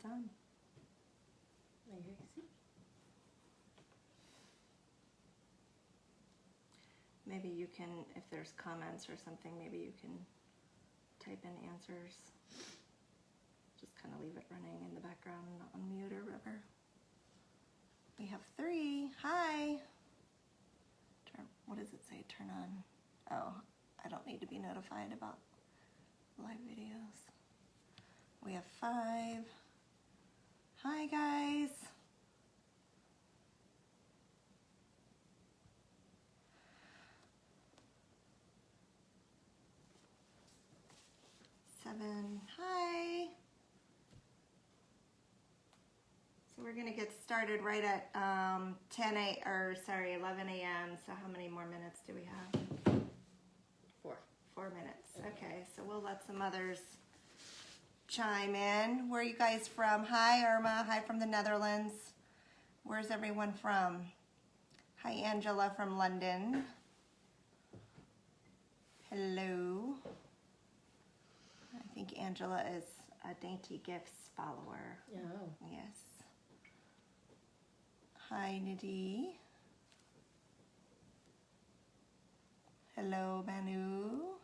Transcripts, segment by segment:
done. Maybe you can, if there's comments or something, maybe you can type in answers. Just kind of leave it running in the background, not on mute or whatever. We have 3. Hi. What does it say? Turn on. Oh, I don't need to be notified about live videos. We have 5. Hi, guys. 7. Hi. So we're gonna get started right at 11 a.m. So how many more minutes do we have? 4. 4 minutes. Okay, so we'll let some others chime in. Where are you guys from? Hi, Irma. Hi from the Netherlands. Where's everyone from? Hi, Angela from London. Hello. I think Angela is a Dainty Gifts follower. Oh. Yes. Hi, Nidhi. Hello, Manu.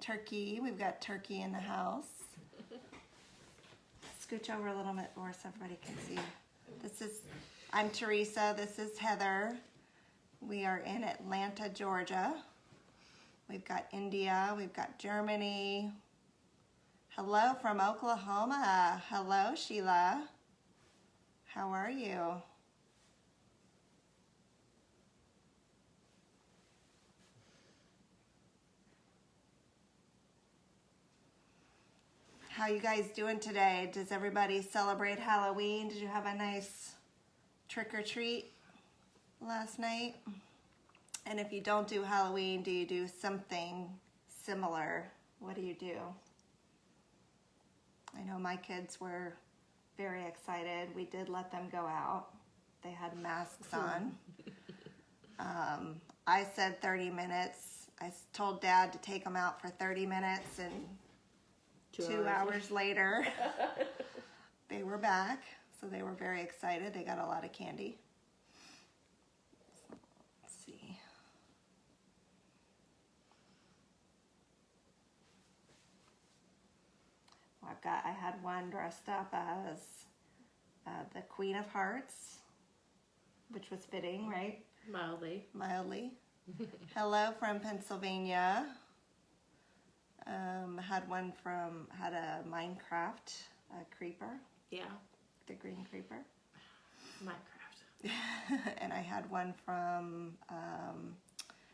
Turkey. We've got turkey in the house. Scooch over a little bit more so everybody can see. I'm Teresa. This is Heather. We are in Atlanta, Georgia. We've got India. We've got Germany. Hello from Oklahoma. Hello, Sheila. How are you? How you guys doing today? Does everybody celebrate Halloween? Did you have a nice trick or treat last night? And if you don't do Halloween, do you do something similar? What do you do? I know my kids were very excited. We did let them go out. They had masks on. I said 30 minutes. I told Dad to take them out for 30 minutes, and 2 hours later, they were back. So they were very excited. They got a lot of candy. So, let's see. Well, I had one dressed up as the Queen of Hearts, which was fitting, right? Mildly. Mildly. Hello from Pennsylvania. Had a Minecraft creeper. Yeah. The green creeper. Minecraft. And I had one from,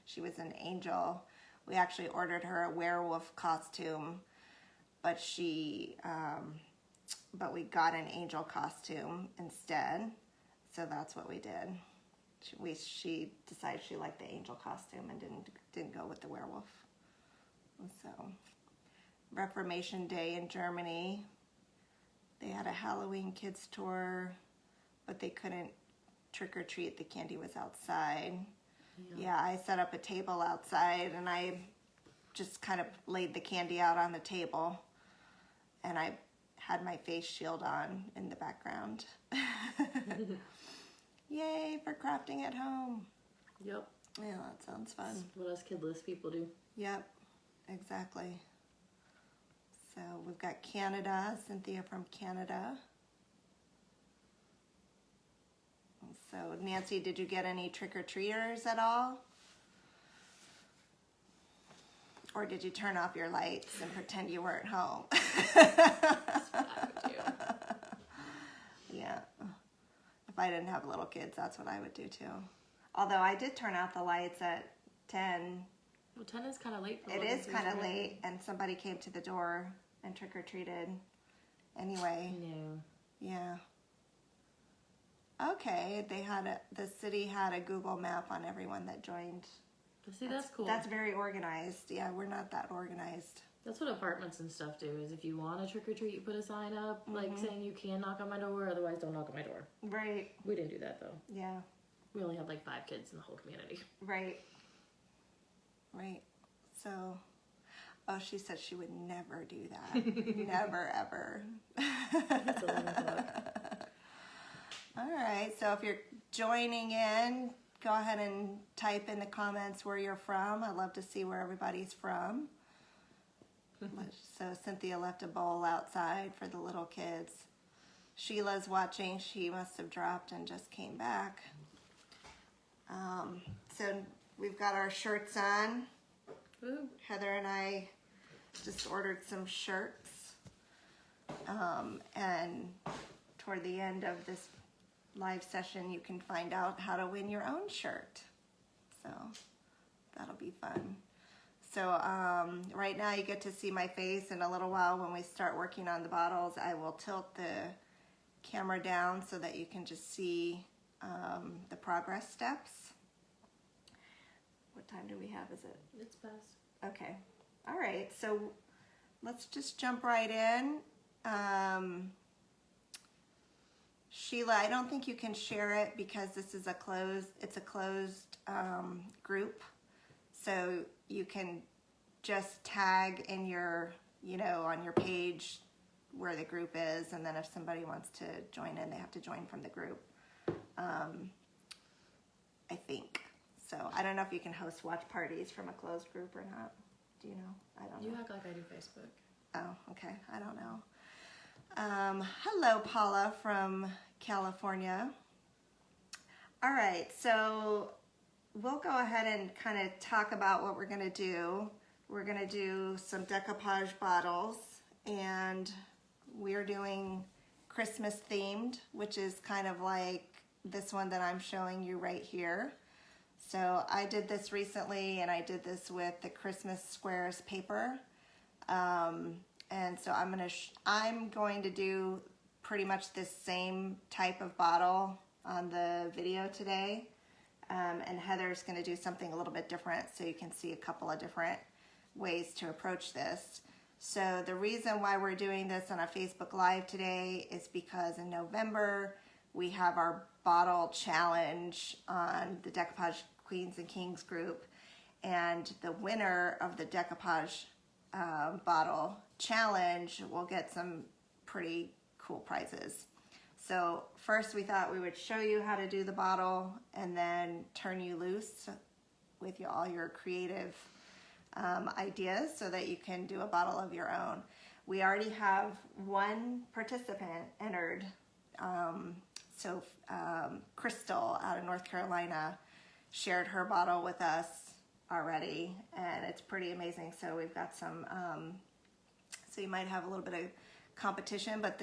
she was an angel. We actually ordered her a werewolf costume, but but we got an angel costume instead. So that's what we did. She decided she liked the angel costume and didn't go with the werewolf. So, Reformation Day in Germany, they had a Halloween kids tour, but they couldn't trick or treat. The candy was outside. Yeah, I set up a table outside, and I just kind of laid the candy out on the table, and I had my face shield on in the background. Yay for crafting at home. Yep. Yeah, that sounds fun. That's what us kidless people do. Yep, exactly. So we've got Canada, Cynthia from Canada. So Nancy, did you get any trick-or-treaters at all? Or did you turn off your lights and pretend you weren't home? Yeah. If I didn't have little kids, that's what I would do too. Although I did turn out the lights at 10. Well, 10 is kind of late. It is kind of late, and somebody came to the door and trick-or-treated. Anyway. No. Yeah. Okay, the city had a Google map on everyone that joined. See, that's cool. That's very organized. Yeah, we're not that organized. That's what apartments and stuff do, is if you want a trick-or-treat, you put a sign up, like saying you can knock on my door, otherwise don't knock on my door. Right. We didn't do that, though. Yeah. We only had like 5 kids in the whole community. Right. Right. So, Oh, she said she would never do that. Never, ever. It's 11 o'clock. All right, so if you're joining in, go ahead and type in the comments where you're from. I'd love to see where everybody's from. So Cynthia left a bowl outside for the little kids. Sheila's watching. She must have dropped and just came back. So we've got our shirts on. Woo. Heather and I just ordered some shirts. And toward the end of this live session, you can find out how to win your own shirt. So that'll be fun. So right now you get to see my face. In a little while when we start working on the bottles, I will tilt the camera down so that you can just see the progress steps. What time do we have, is it? It's past. Okay. All right, so let's just jump right in. Sheila, I don't think you can share it because this is a closed group. So you can just tag in your, on your page where the group is, and then if somebody wants to join in, they have to join from the group. I think. So I don't know if you can host watch parties from a closed group or not. Do you know? I don't know. You act like I do Facebook. Oh, okay. I don't know. Hello, Paula from California. All right, so we'll go ahead and kind of talk about what we're going to do. We're going to do some decoupage bottles, and we're doing Christmas themed, which is kind of like this one that I'm showing you right here. So I did this recently, and I did this with the Christmas squares paper. And so I'm going to do pretty much this same type of bottle on the video today. And Heather's going to do something a little bit different, so you can see a couple of different ways to approach this. So the reason why we're doing this on a Facebook Live today is because in November we have our bottle challenge on the Decoupage Queens and Kings group, and the winner of the Decoupage bottle challenge will get some pretty cool prizes. So first we thought we would show you how to do the bottle and then turn you loose with all your creative ideas so that you can do a bottle of your own. We already have one participant entered. Crystal out of North Carolina shared her bottle with us already, and it's pretty amazing. So we've got some, so you might have a little bit of competition, but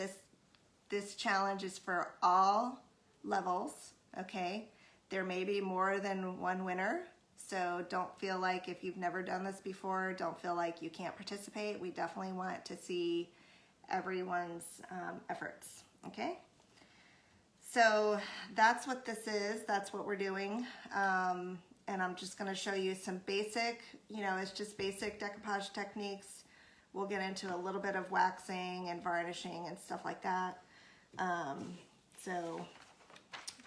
this challenge is for all levels, okay? There may be more than one winner, so don't feel like if you've never done this before, don't feel like you can't participate. We definitely want to see everyone's efforts, okay? So that's what this is, that's what we're doing. And I'm just gonna show you some basic, it's just basic decoupage techniques. We'll get into a little bit of waxing and varnishing and stuff like that. So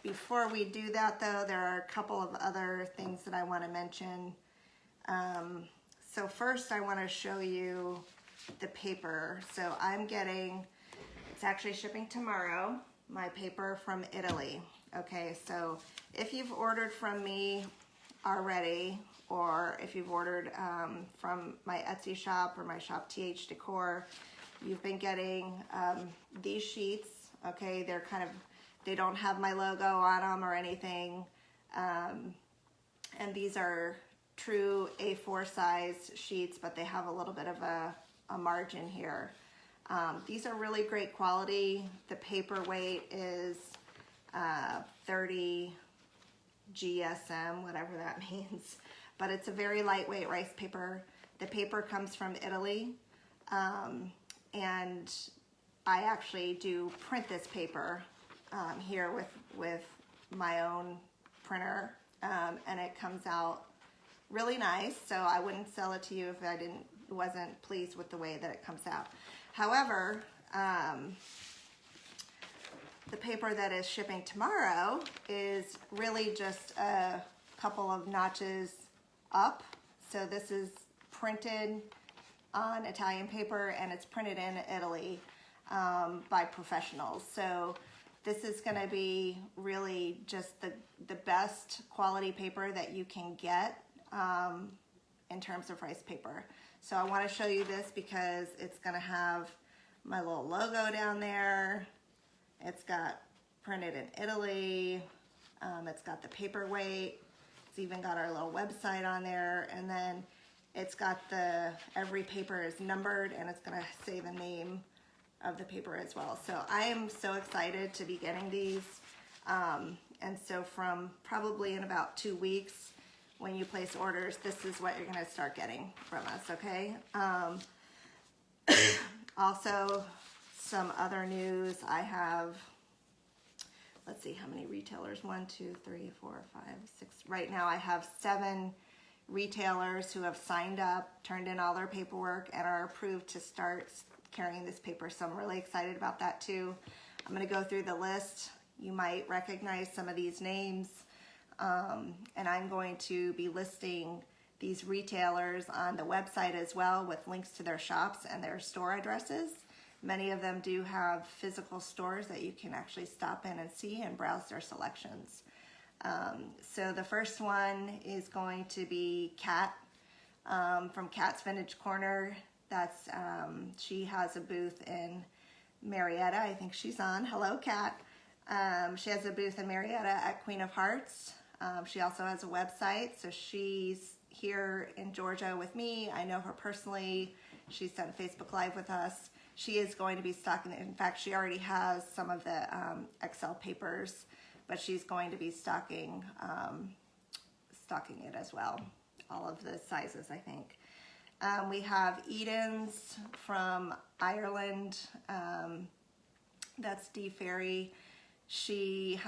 before we do that though, there are a couple of other things that I wanna mention. So first I wanna show you the paper. So I'm getting, it's actually shipping tomorrow, my paper from Italy. Okay, so if you've ordered from me already, or if you've ordered from my Etsy shop or my shop TH Decor, you've been getting these sheets. Okay, they're they don't have my logo on them or anything, and these are true A4 size sheets, but they have a little bit of a margin here. These are really great quality. The paper weight is 30 GSM, whatever that means. But it's a very lightweight rice paper. The paper comes from Italy. And I actually do print this paper here with my own printer. And it comes out really nice. So I wouldn't sell it to you if I wasn't pleased with the way that it comes out. However, the paper that is shipping tomorrow is really just a couple of notches up. So this is printed on Italian paper, and it's printed in Italy by professionals. So this is going to be really just the best quality paper that you can get in terms of rice paper. So I want to show you this because it's going to have my little logo down there. It's got printed in Italy. It's got the paperweight. It's even got our little website on there, and then it's got every paper is numbered, and it's going to say the name of the paper as well. So I am so excited to be getting these. And so from probably in about 2 weeks, when you place orders, this is what you're going to start getting from us, okay? Also, some other news. I have, let's see how many retailers, 1, 2, 3, 4, 5, 6. Right now I have 7 retailers who have signed up, turned in all their paperwork, and are approved to start carrying this paper. So I'm really excited about that too. I'm going to go through the list. You might recognize some of these names. And I'm going to be listing these retailers on the website as well, with links to their shops and their store addresses. Many of them do have physical stores that you can actually stop in and see and browse their selections. So the first one is going to be Kat from Kat's Vintage Corner. That's she has a booth in Marietta. I think she's on. Hello, Kat. She has a booth in Marietta at Queen of Hearts. She also has a website, so she's here in Georgia with me. I know her personally. She's done Facebook Live with us. She is going to be stocking it. In fact, she already has some of the XL papers, but she's going to be stocking it as well. All of the sizes, I think. We have Eden's from Ireland. That's Dee Ferry. She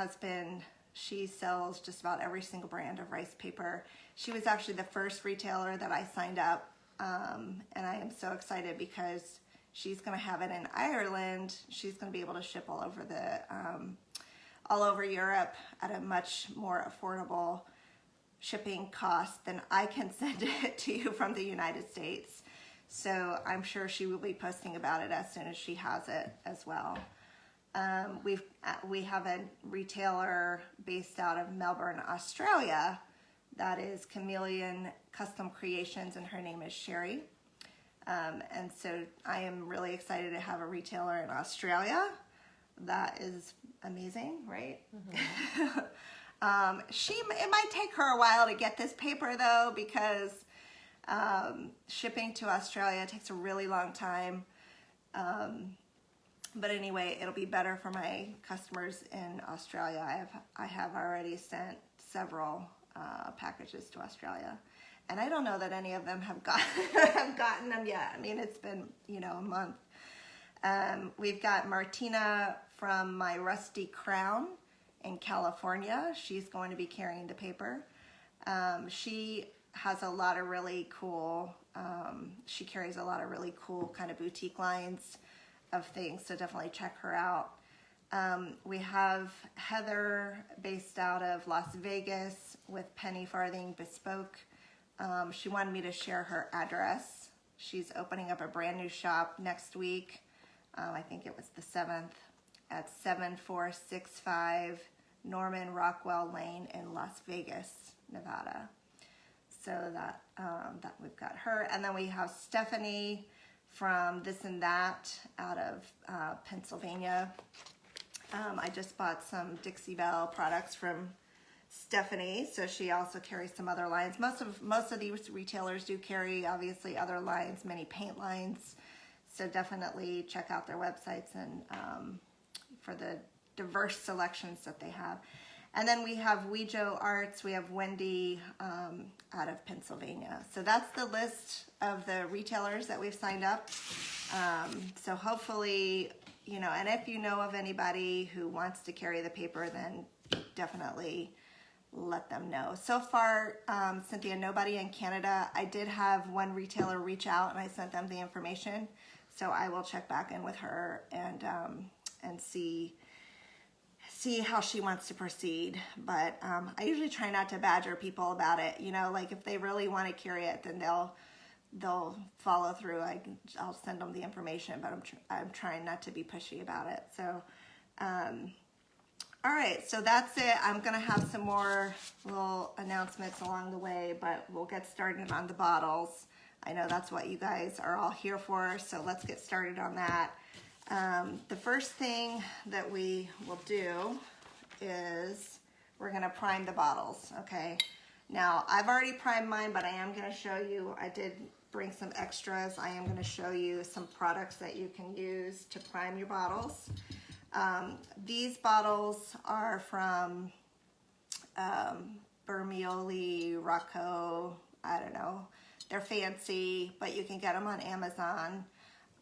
sells just about every single brand of rice paper. She was actually the first retailer that I signed up, and I am so excited because she's going to have it in Ireland. She's going to be able to ship all over Europe at a much more affordable shipping cost than I can send it to you from the United States. So I'm sure she will be posting about it as soon as she has it as well. We have a retailer based out of Melbourne, Australia, that is Chameleon Custom Creations, and her name is Sherry. And so I am really excited to have a retailer in Australia. That is amazing, right? Mm-hmm. It might take her a while to get this paper though, because shipping to Australia takes a really long time. But anyway, it'll be better for my customers in Australia. I have already sent several packages to Australia, and I don't know that any of them have gotten them yet. I mean, it's been a month. We've got Martina from My Rusty Crown in California. She's going to be carrying the paper. She has a lot of really cool. She carries a lot of really cool kind of boutique lines of things, so definitely check her out. We have Heather based out of Las Vegas with Penny Farthing Bespoke. She wanted me to share her address. She's opening up a brand new shop next week. I think it was the 7th at 7465 Norman Rockwell Lane in Las Vegas, Nevada. So that we've got her. And then we have Stephanie from This and That out of Pennsylvania. I just bought some Dixie Belle products from Stephanie, so she also carries some other lines. Most of these retailers do carry obviously other lines, many paint lines. So definitely check out their websites and for the diverse selections that they have. And then we have Wejo Arts. We have Wendy out of Pennsylvania. So that's the list of the retailers that we've signed up. So hopefully, and if you know of anybody who wants to carry the paper, then definitely let them know. So far, Cynthia, nobody in Canada. I did have one retailer reach out, and I sent them the information. So I will check back in with her and see how she wants to proceed. But I usually try not to badger people about it. Like if they really want to carry it, then they'll follow through. I'll send them the information, but I'm trying not to be pushy about it. So, all right, so that's it. I'm gonna have some more little announcements along the way, but we'll get started on the bottles. I know that's what you guys are all here for, so let's get started on that. The first thing that we will do is we're gonna prime the bottles, okay? Now, I've already primed mine, but I am gonna show you, I did bring some extras. I am gonna show you some products that you can use to prime your bottles. These bottles are from Bermioli, Rocco, I don't know. They're fancy, but you can get them on Amazon.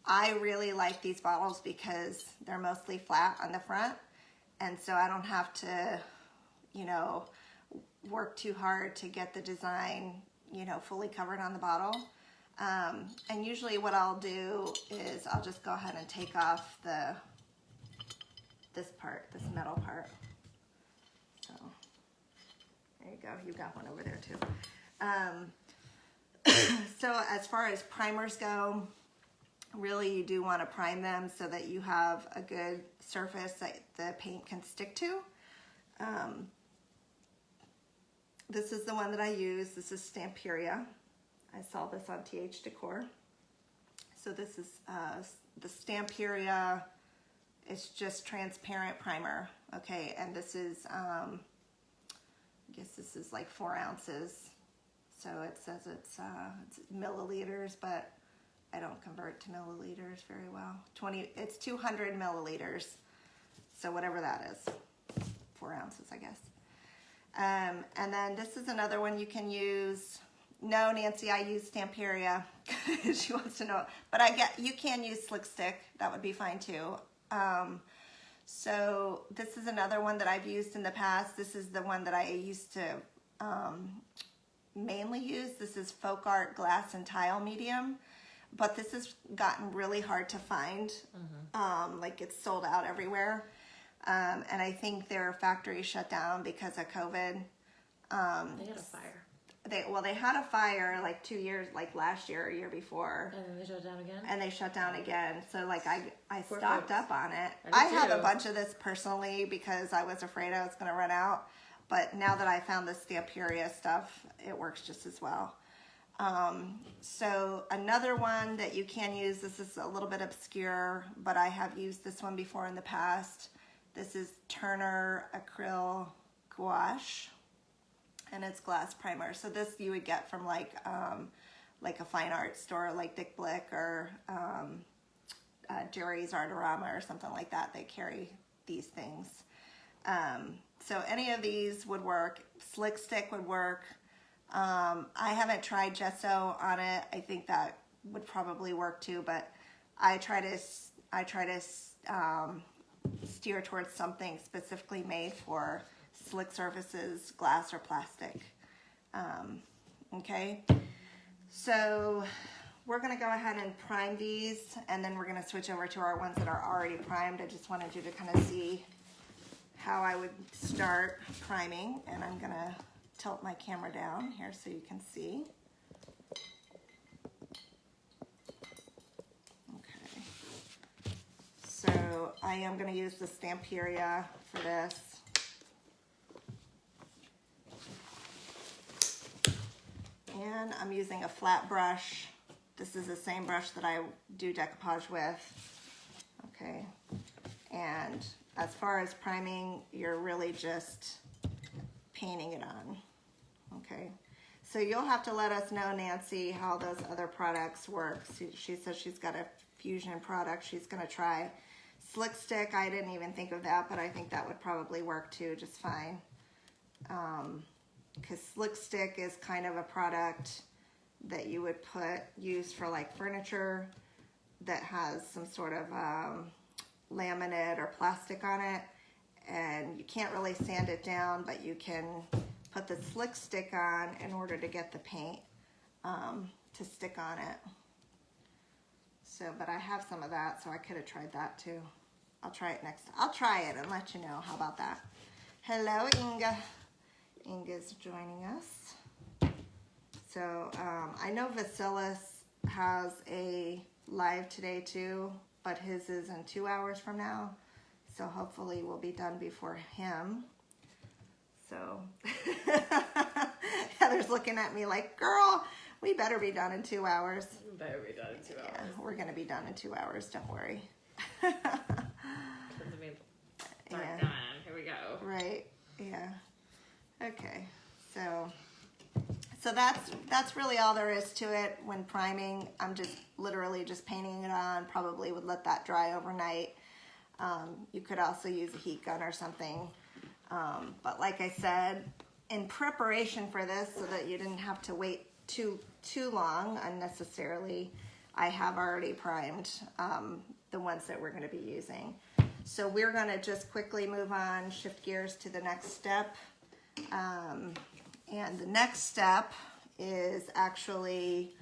I really like these bottles because they're mostly flat on the front, and so I don't have to, you know, work too hard to get the design, you know, fully covered on the bottle. And usually what I'll do is I'll just go ahead and take off this part, this metal part. So there you go, you got one over there too. So as far as primers go, really you do want to prime them so that you have a good surface that the paint can stick to. This is the one that I use. This is Stamperia. I saw this on TH Decor. So this is the Stamperia. It's just transparent primer, okay? And this is, I guess this is like 4 ounces. So it says it's milliliters, but I don't convert to milliliters very well. It's 200 milliliters. So whatever that is, 4 ounces, I guess. And then this is another one you can use. No, Nancy, I use Stamperia. She wants to know, but you can use Slick Stick. That would be fine too. So this is another one that I've used in the past. This is the one that I used to mainly use. This is Folk Art Glass and Tile Medium, but this has gotten really hard to find. Like it's sold out everywhere. And I think their factory shut down because of COVID. They had a fire. They had a fire like 2 years, like last year or year before. And then they shut down again? And they shut down again. So like I Poor stocked folks. up on it. I I did have too. a bunch of this personally because I was afraid I was going to run out. But now that I found the Stamperia stuff, it works just as well. So another one that you can use, this is a little bit obscure, but I have used this one before in the past. This is Turner Acryl Gouache, and it's glass primer. So this you would get from like a fine art store like Dick Blick or Jerry's Artorama or something like that. They carry these things. So any of these would work. Slick Stick would work. I haven't tried gesso on it. I think that would probably work too, but I try to steer towards something specifically made for slick surfaces, glass or plastic. Okay, so we're gonna go ahead and prime these, and then we're gonna switch over to our ones that are already primed. I just wanted you to kind of see how I would start priming, and I'm gonna tilt my camera down here so you can see. Okay, so I am going to use the Stamperia for this. And I'm using a flat brush. This is the same brush that I do decoupage with. Okay, and as far as priming, you're really just painting it on. Okay, so you'll have to let us know, Nancy, how those other products work. She says she's got a fusion product she's going to try. Slick Stick, I didn't even think of that, but I think that would probably work too just fine. Because Slick Stick is kind of a product that you would use for like furniture that has some sort of laminate or plastic on it, and you can't really sand it down, but you can put the Slick Stick on in order to get the paint to stick on it. So, but I have some of that, so I could have tried that too. I'll try it next. I'll try it and let you know. How about that? Hello, Inga. Inga's joining us. So I know Vasilis has a live today too, but his is in 2 hours from now. So hopefully we'll be done before him. So Heather's looking at me like, girl, we better be done in 2 hours. You better be done in 2 hours. Yeah, we're gonna be done in 2 hours, don't worry. Yeah. Done. Here we go. Right, yeah. Okay, so that's really all there is to it. When priming, I'm just literally just painting it on. Probably would let that dry overnight. You could also use a heat gun or something. But like I said, in preparation for this, so that you didn't have to wait too long unnecessarily, I have already primed the ones that we're going to be using. So we're going to just quickly move on, shift gears to the next step. And the next step is actually,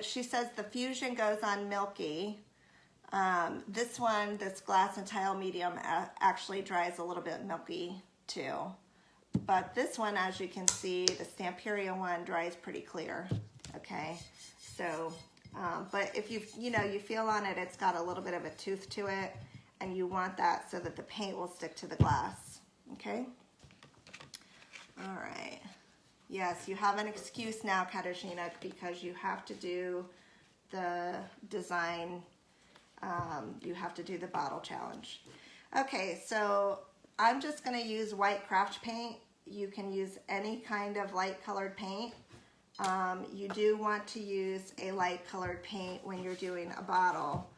she says the fusion goes on milky. This one, this glass and tile medium, actually dries a little bit milky too. But this one, as you can see, the Stamperia one dries pretty clear. Okay, so, but if you feel on it, it's got a little bit of a tooth to it, and you want that so that the paint will stick to the glass. Okay. All right. Yes, you have an excuse now, Katarzyna, because you have to do the design. You have to do the bottle challenge. Okay, so I'm just going to use white craft paint. You can use any kind of light colored paint. You do want to use a light colored paint when you're doing a bottle.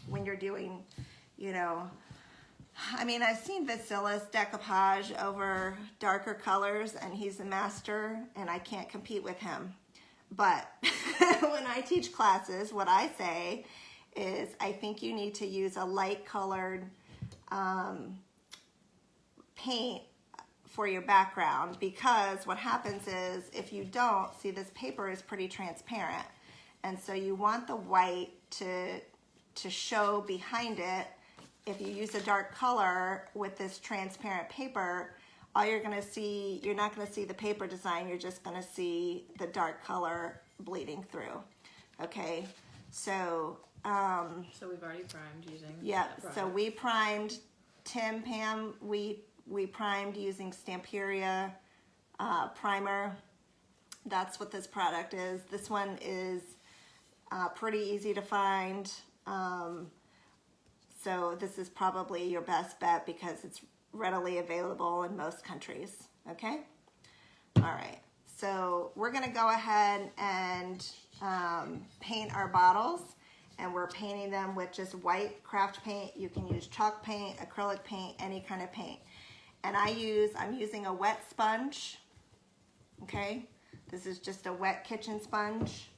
When you're doing, I've seen Vasilis decoupage over darker colors, and he's a master, and I can't compete with him. But when I teach classes, what I say is I think you need to use a light colored paint for your background, because what happens is if you don't, see, this paper is pretty transparent, and so you want the white to show behind it. If you use a dark color with this transparent paper, all you're going to see, you're not going to see the paper design, you're just going to see the dark color bleeding through. Okay, so we've already primed using. Yeah, so we primed, Pam, we primed using Stamperia primer. That's what this product is. This one is pretty easy to find. So this is probably your best bet because it's readily available in most countries. Okay? All right. So we're going to go ahead and paint our bottles. And we're painting them with just white craft paint. You can use chalk paint, acrylic paint, any kind of paint. And I'm using a wet sponge. Okay? This is just a wet kitchen sponge.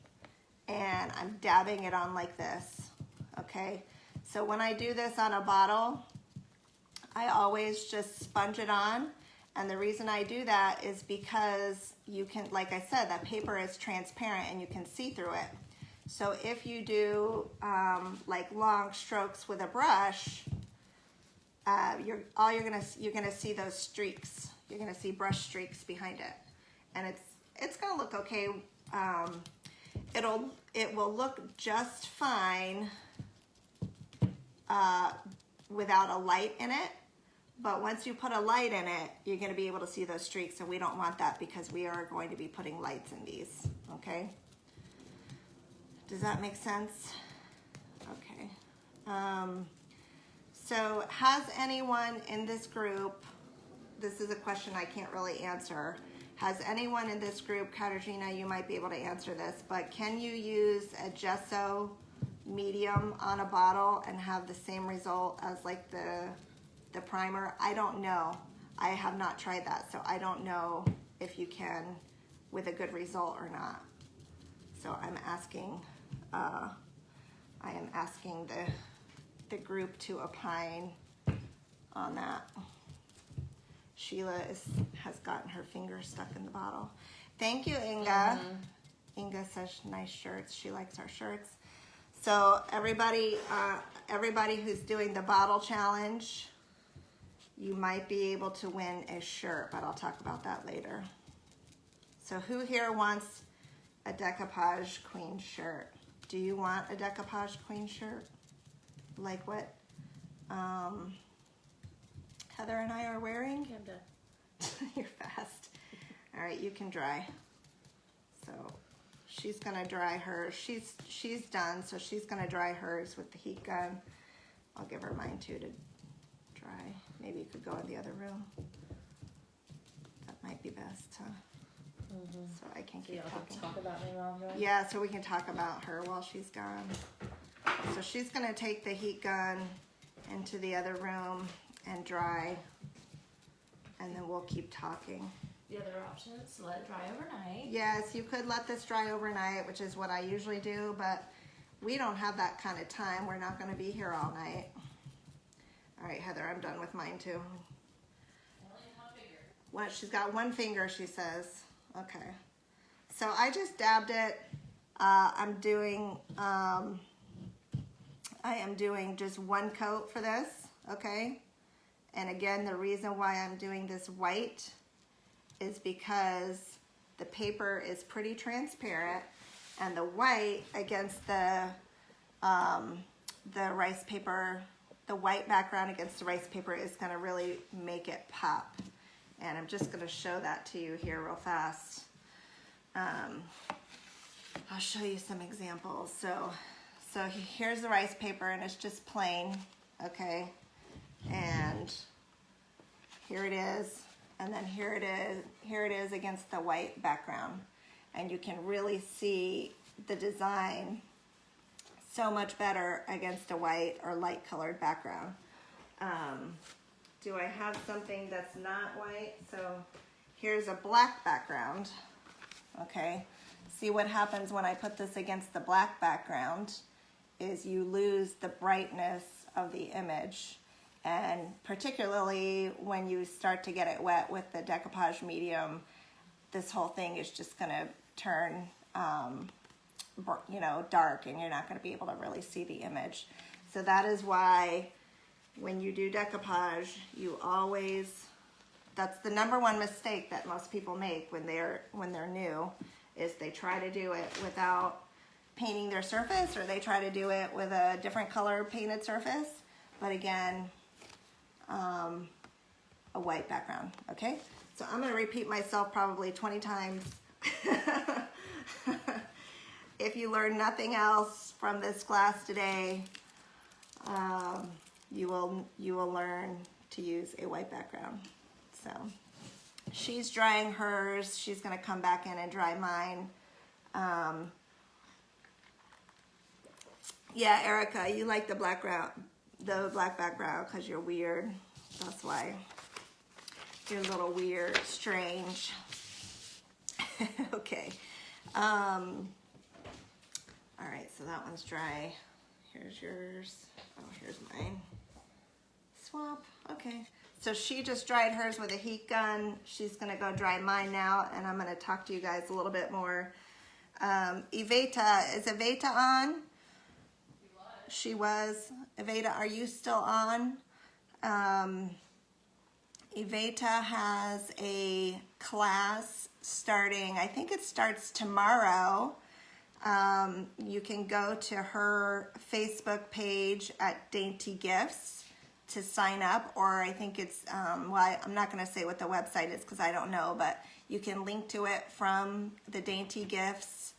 And I'm dabbing it on like this. Okay? So when I do this on a bottle, I always just sponge it on. And the reason I do that is because you can, like I said, that paper is transparent and you can see through it. So if you do like long strokes with a brush, you're gonna see those streaks. You're gonna see brush streaks behind it, and it's gonna look okay. It will look just fine without a light in it. But once you put a light in it, you're gonna be able to see those streaks, and we don't want that because we are going to be putting lights in these. Okay. Does that make sense? Okay. So has anyone in this group, this is a question I can't really answer. Has anyone in this group, Katarzyna, you might be able to answer this, but can you use a gesso medium on a bottle and have the same result as like the primer? I don't know. I have not tried that, so I don't know if you can with a good result or not. So I am asking the group to opine on that. Sheila has gotten her finger stuck in the bottle. Thank you, Inga. Inga says nice shirts. She likes our shirts. So everybody who's doing the bottle challenge, you might be able to win a shirt, but I'll talk about that later. So who here wants a decoupage queen shirt? Do you want a decoupage queen shirt? Like what Heather and I are wearing? Okay, I'm done. You're fast. All right, you can dry. So she's gonna dry hers. She's done, so she's gonna dry hers with the heat gun. I'll give her mine too to dry. Maybe you could go in the other room. That might be best, huh? So I can So keep y'all talking. can talk about me while I'm drawing? Yeah, so we can talk about her while she's gone. So she's gonna take the heat gun into the other room and dry, and then we'll keep talking. The other option is to let it dry overnight. Yes, you could let this dry overnight, which is what I usually do, but we don't have that kind of time. We're not gonna be here all night. All right, Heather, I'm done with mine too. Only one finger. What, she's got one finger, she says. Okay. So I just dabbed it. I am doing just one coat for this, okay? And again, the reason why I'm doing this white is because the paper is pretty transparent, and the white against the rice paper, the white background against the rice paper is gonna really make it pop. And I'm just gonna show that to you here real fast. I'll show you some examples. So here's the rice paper, and it's just plain, okay? And here it is, and then here it is against the white background. And you can really see the design so much better against a white or light colored background. Do I have something that's not white? So here's a black background, okay? See what happens when I put this against the black background is you lose the brightness of the image. And particularly when you start to get it wet with the decoupage medium, this whole thing is just gonna turn dark, and you're not gonna be able to really see the image. So that is why when you do decoupage, you always, that's the #1 mistake that most people make when they're new, is they try to do it without painting their surface, or they try to do it with a different color painted surface. But again, a white background, okay? So I'm gonna repeat myself probably 20 times. If you learn nothing else from this class today, you will learn to use a white background. So she's drying hers. She's gonna come back in and dry mine. Yeah, Erica, you like the black background because you're weird. That's why. You're a little weird, strange. Okay. All right, so that one's dry. Here's yours. Oh, here's mine. Swap. Okay. So she just dried hers with a heat gun. She's gonna go dry mine now, and I'm gonna talk to you guys a little bit more. Iveta, is Iveta on? She was. Iveta, are you still on? Iveta has a class starting, I think it starts tomorrow. You can go to her Facebook page at Dainty Gifts to sign up, or I think it's, well, I'm not going to say what the website is because I don't know, but you can link to it from the Dainty Gifts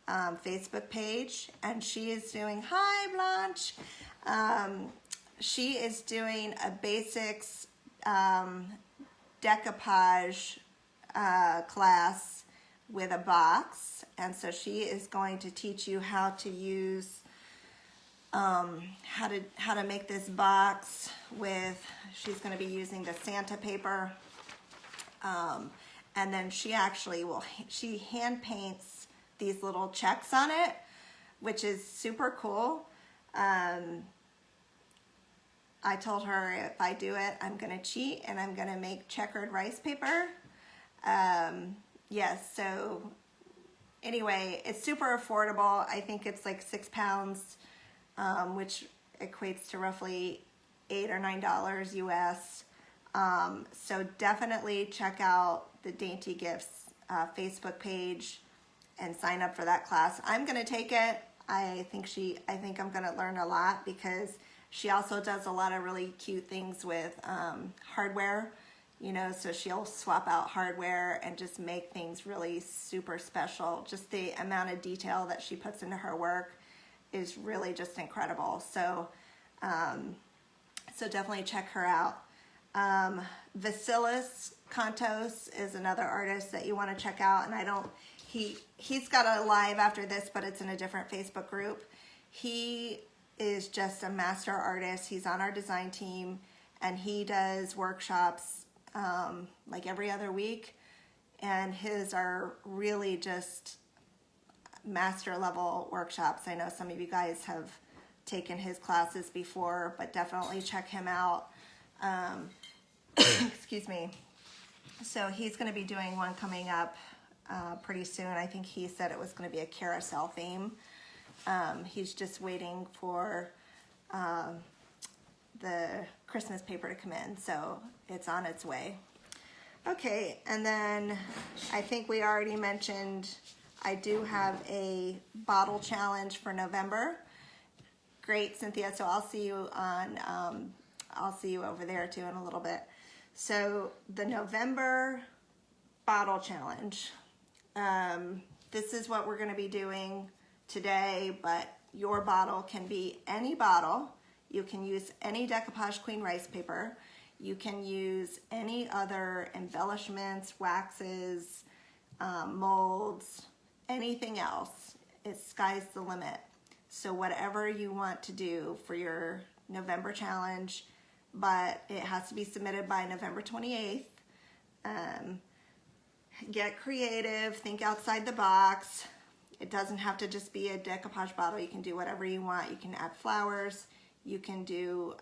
Facebook page. And she is doing, hi Blanche, she is doing a basics decoupage class with a box, and so she is going to teach you how to use how to make this box with, she's going to be using the Santa paper, and then she hand paints these little checks on it, which is super cool. I told her if I do it, I'm gonna cheat and I'm gonna make checkered rice paper. Yes, so anyway, it's super affordable. I think it's like £6, which equates to roughly $8 or $9 US. So definitely check out the Dainty Gifts Facebook page and sign up for that class. I'm going to take it. I think I'm going to learn a lot because she also does a lot of really cute things with hardware, you know, so she'll swap out hardware and just make things really super special. Just the amount of detail that she puts into her work is really just incredible. So, so definitely check her out. Vasilis Kontos is another artist that you want to check out, and he's got a live after this, but it's in a different Facebook group. He is just a master artist. He's on our design team, and he does workshops like every other week, and his are really just master level workshops. I know some of you guys have taken his classes before, but definitely check him out. Excuse me. So he's going to be doing one coming up pretty soon. I think he said it was going to be a carousel theme. He's just waiting for the Christmas paper to come in, so it's on its way. Okay, and then I think we already mentioned I do have a bottle challenge for November. Great, Cynthia. So I'll see you on. I'll see you over there too in a little bit. So the November bottle challenge. This is what we're going to be doing today, but your bottle can be any bottle. You can use any Decoupage Queen rice paper. You can use any other embellishments, waxes, molds, anything else. It's sky's the limit. So whatever you want to do for your November challenge, but it has to be submitted by November 28th. Get creative, think outside the box. It doesn't have to just be a decoupage bottle. You can do whatever you want. You can add flowers. You can do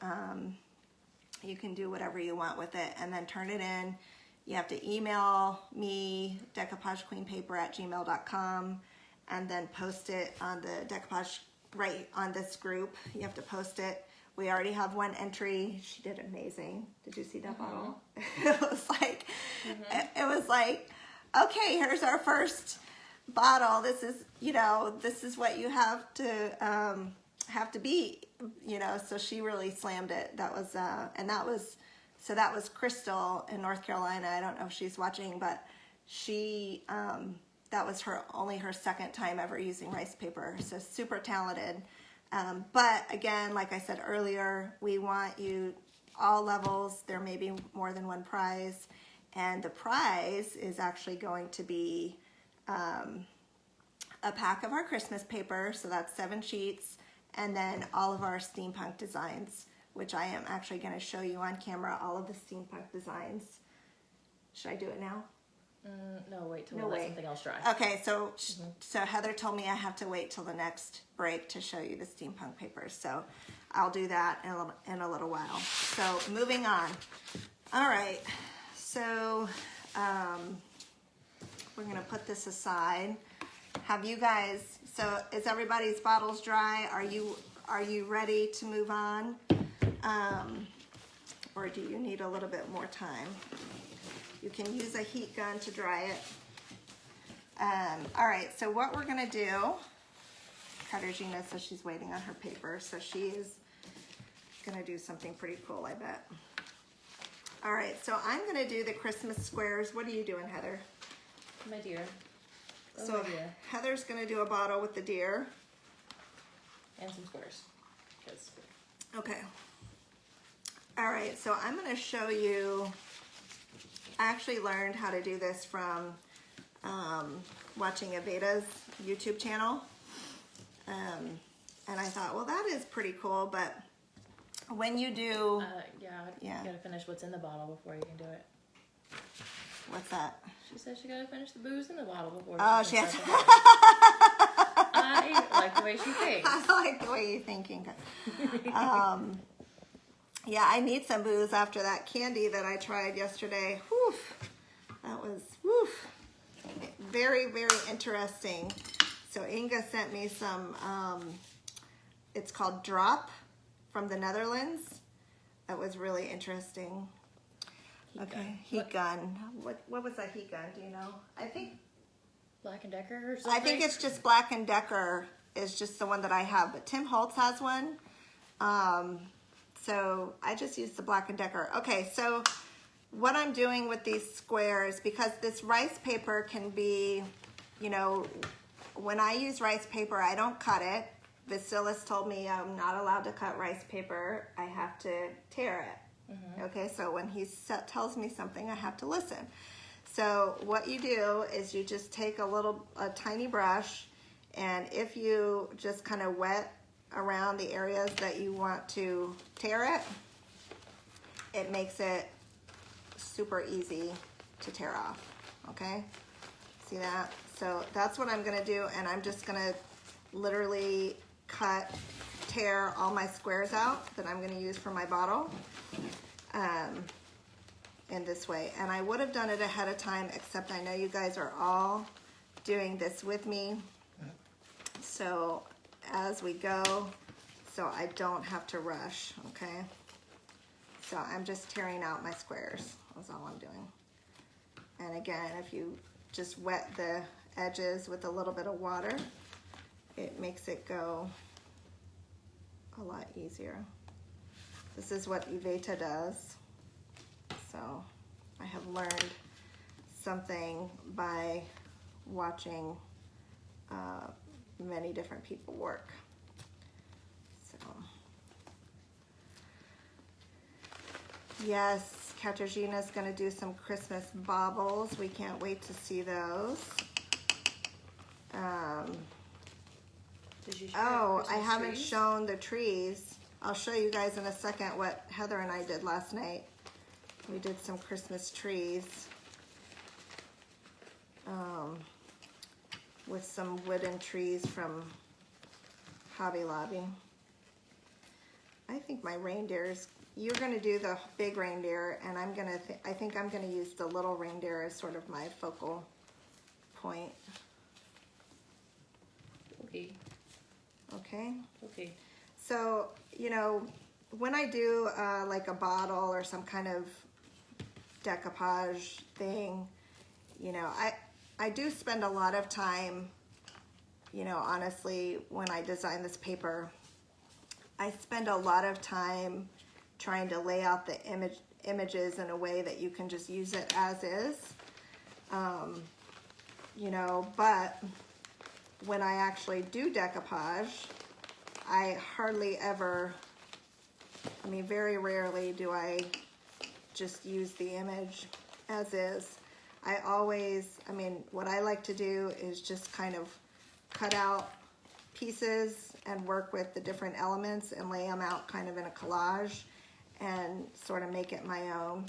whatever you want with it, and then turn it in. You have to email me, decoupagequeenpaper@gmail.com, and then post it on the Decoupage, right on this group. You have to post it. We already have one entry. She did amazing. Did you see that bottle? It was like, it was like, okay, here's our first bottle. This is, you know, this is what you have to beat, you know. So she really slammed it. That was, and that was Crystal in North Carolina. I don't know if she's watching, but she, that was only her second time ever using rice paper. So super talented. But again, like I said earlier, we want you all levels. There may be more than one prize, and the prize is actually going to be a pack of our Christmas paper. So that's 7 sheets, and then all of our steampunk designs, which I am actually going to show you on camera, all of the steampunk designs. Should I do it now? No, wait till we let something else dry. Okay, so Heather told me I have to wait till the next break to show you the steampunk papers. So I'll do that in a little while. So moving on. All right, so we're gonna put this aside. Have you guys? So is everybody's bottles dry? Are you ready to move on, or do you need a little bit more time? You can use a heat gun to dry it. All right, so what we're gonna do, Katarzyna says she's waiting on her paper, so she is gonna do something pretty cool, I bet. All right, so I'm gonna do the Christmas squares. What are you doing, Heather? My deer. Oh, so my deer. Heather's gonna do a bottle with the deer. And some squares. Okay. All right, so I'm gonna show you, I actually learned how to do this from watching Aveda's YouTube channel. And I thought, well, that is pretty cool, but when you do... You gotta finish what's in the bottle before you can do it. What's that? She said she gotta finish the booze in the bottle before she has to... I like the way she thinks. I like the way you're thinking. Yeah, I need some booze after that candy that I tried yesterday. Whew. That was very, very interesting. So Inga sent me some, it's called Drop from the Netherlands. That was really interesting. Okay, heat gun. What was that heat gun? Do you know? I think Black and Decker or something? I think it's just Black and Decker is just the one that I have, but Tim Holtz has one. So I just use the Black and Decker. Okay, so what I'm doing with these squares, because this rice paper can be, you know, when I use rice paper, I don't cut it. Vasilis told me I'm not allowed to cut rice paper. I have to tear it. Okay, so when he tells me something, I have to listen. So what you do is you just take a tiny brush, and if you just kind of wet around the areas that you want to tear it, it makes it super easy to tear off. Okay, see that? So that's what I'm gonna do, and I'm just gonna literally tear all my squares out that I'm gonna use for my bottle in this way. And I would have done it ahead of time, except I know you guys are all doing this with me. So as we go, so I don't have to rush, okay? So I'm just tearing out my squares, that's all I'm doing. And again, if you just wet the edges with a little bit of water, it makes it go a lot easier. This is what Iveta does. So I have learned something by watching many different people work. So yes, Katarzyna's gonna do some Christmas baubles. We can't wait to see those. Did you Oh, I haven't shown the trees. I'll show you guys in a second what Heather and I did last night. We did some Christmas trees with some wooden trees from Hobby Lobby. I think my reindeers, you're gonna do the big reindeer, and I think I'm gonna use the little reindeer as sort of my focal point. Okay. Okay? Okay. So, you know, when I do like a bottle or some kind of decoupage thing, you know, I do spend a lot of time, you know, honestly, when I design this paper, I spend a lot of time trying to lay out the images in a way that you can just use it as is, you know, but when I actually do decoupage, I hardly ever, I mean, very rarely do I just use the image as is. I always, I mean, what I like to do is just kind of cut out pieces and work with the different elements and lay them out kind of in a collage and sort of make it my own.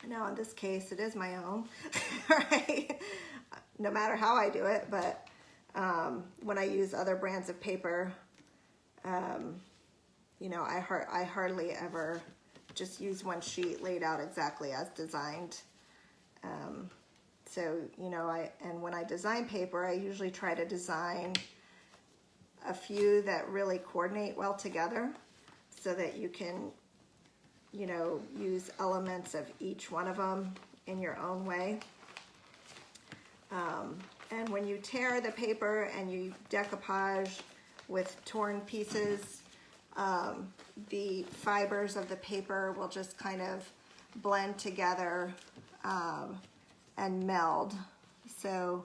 Now, in this case, it is my own, right? No matter how I do it, but when I use other brands of paper, you know, I hardly ever just use one sheet laid out exactly as designed. So, you know, and when I design paper, I usually try to design a few that really coordinate well together so that you can, you know, use elements of each one of them in your own way. And when you tear the paper and you decoupage with torn pieces, the fibers of the paper will just kind of blend together and meld. So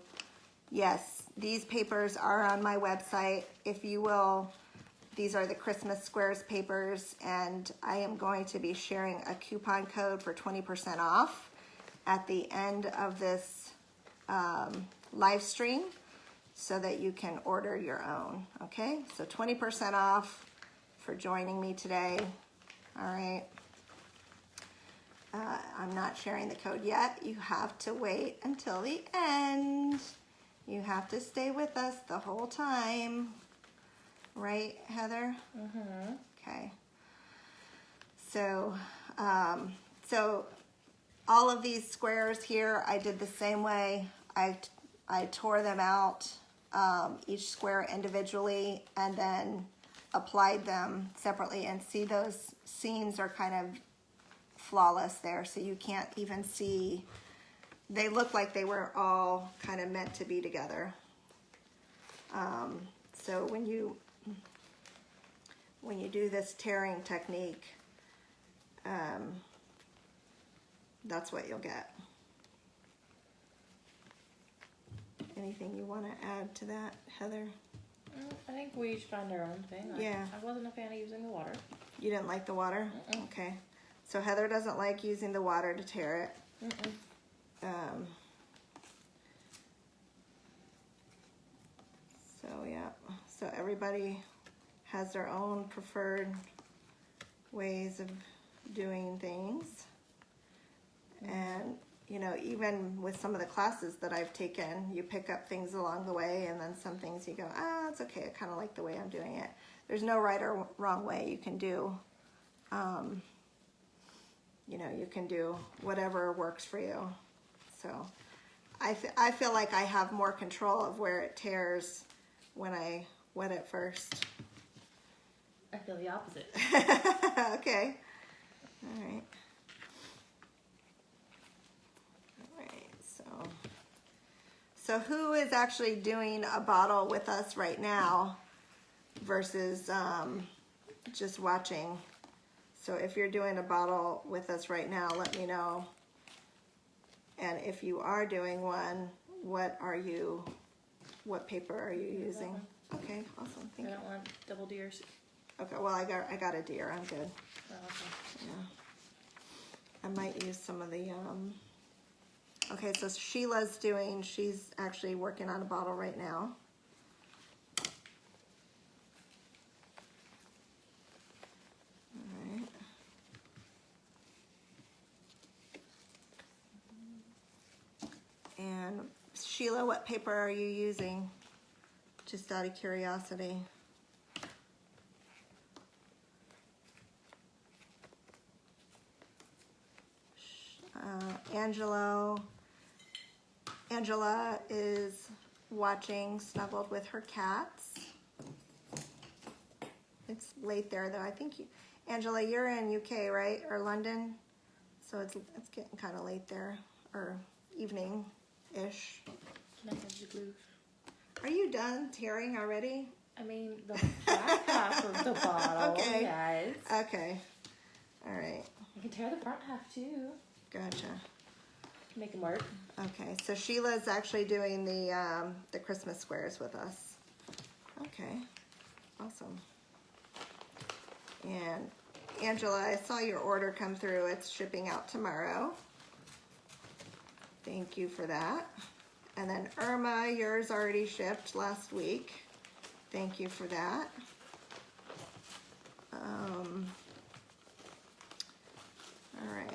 yes, these papers are on my website. If you will, these are the Christmas Squares papers, and I am going to be sharing a coupon code for 20% off at the end of this live stream so that you can order your own, okay? So 20% off for joining me today, all right? I'm not sharing the code yet. You have to wait until the end. You have to stay with us the whole time. Right, Heather? Mm-hmm. Okay. So, so all of these squares here, I did the same way. I tore them out, each square individually, and then applied them separately. And see, those seams are kind of flawless there, so you can't even see. They look like they were all kind of meant to be together. So when you do this tearing technique, that's what you'll get. Anything you want to add to that, Heather? I think we each find our own thing. Yeah. I wasn't a fan of using the water. You didn't like the water? Mm-mm. Okay. So Heather doesn't like using the water to tear it. Mm-mm. So yeah, so everybody has their own preferred ways of doing things. And you know, even with some of the classes that I've taken, you pick up things along the way, and then some things you go, it's okay, I kind of like the way I'm doing it. There's no right or wrong way you can do. You know, you can do whatever works for you. So I feel like I have more control of where it tears when I wet it first. I feel the opposite. Okay. All right. So who is actually doing a bottle with us right now versus just watching? So if you're doing a bottle with us right now, let me know. And if you are doing one, what paper are you using? Okay, awesome. Thank you. I don't want double deers. Okay, well I got a deer. I'm good. Oh, okay. Yeah. I might use some of the okay, so she's actually working on a bottle right now. All right. And Sheila, what paper are you using? Just out of curiosity. Angela is watching, snuggled with her cats. It's late there though. I think Angela, you're in UK, right? Or London? So it's getting kind of late there, or evening-ish. Can I have the glue? Are you done tearing already? I mean, the back half of the bottle. Okay. Yes. Okay. All right. You can tear the front half too. Gotcha. Make them work. Okay, so Sheila's actually doing the Christmas squares with us. Okay, awesome. And Angela, I saw your order come through. It's shipping out tomorrow. Thank you for that. And then Irma, yours already shipped last week. Thank you for that. All right.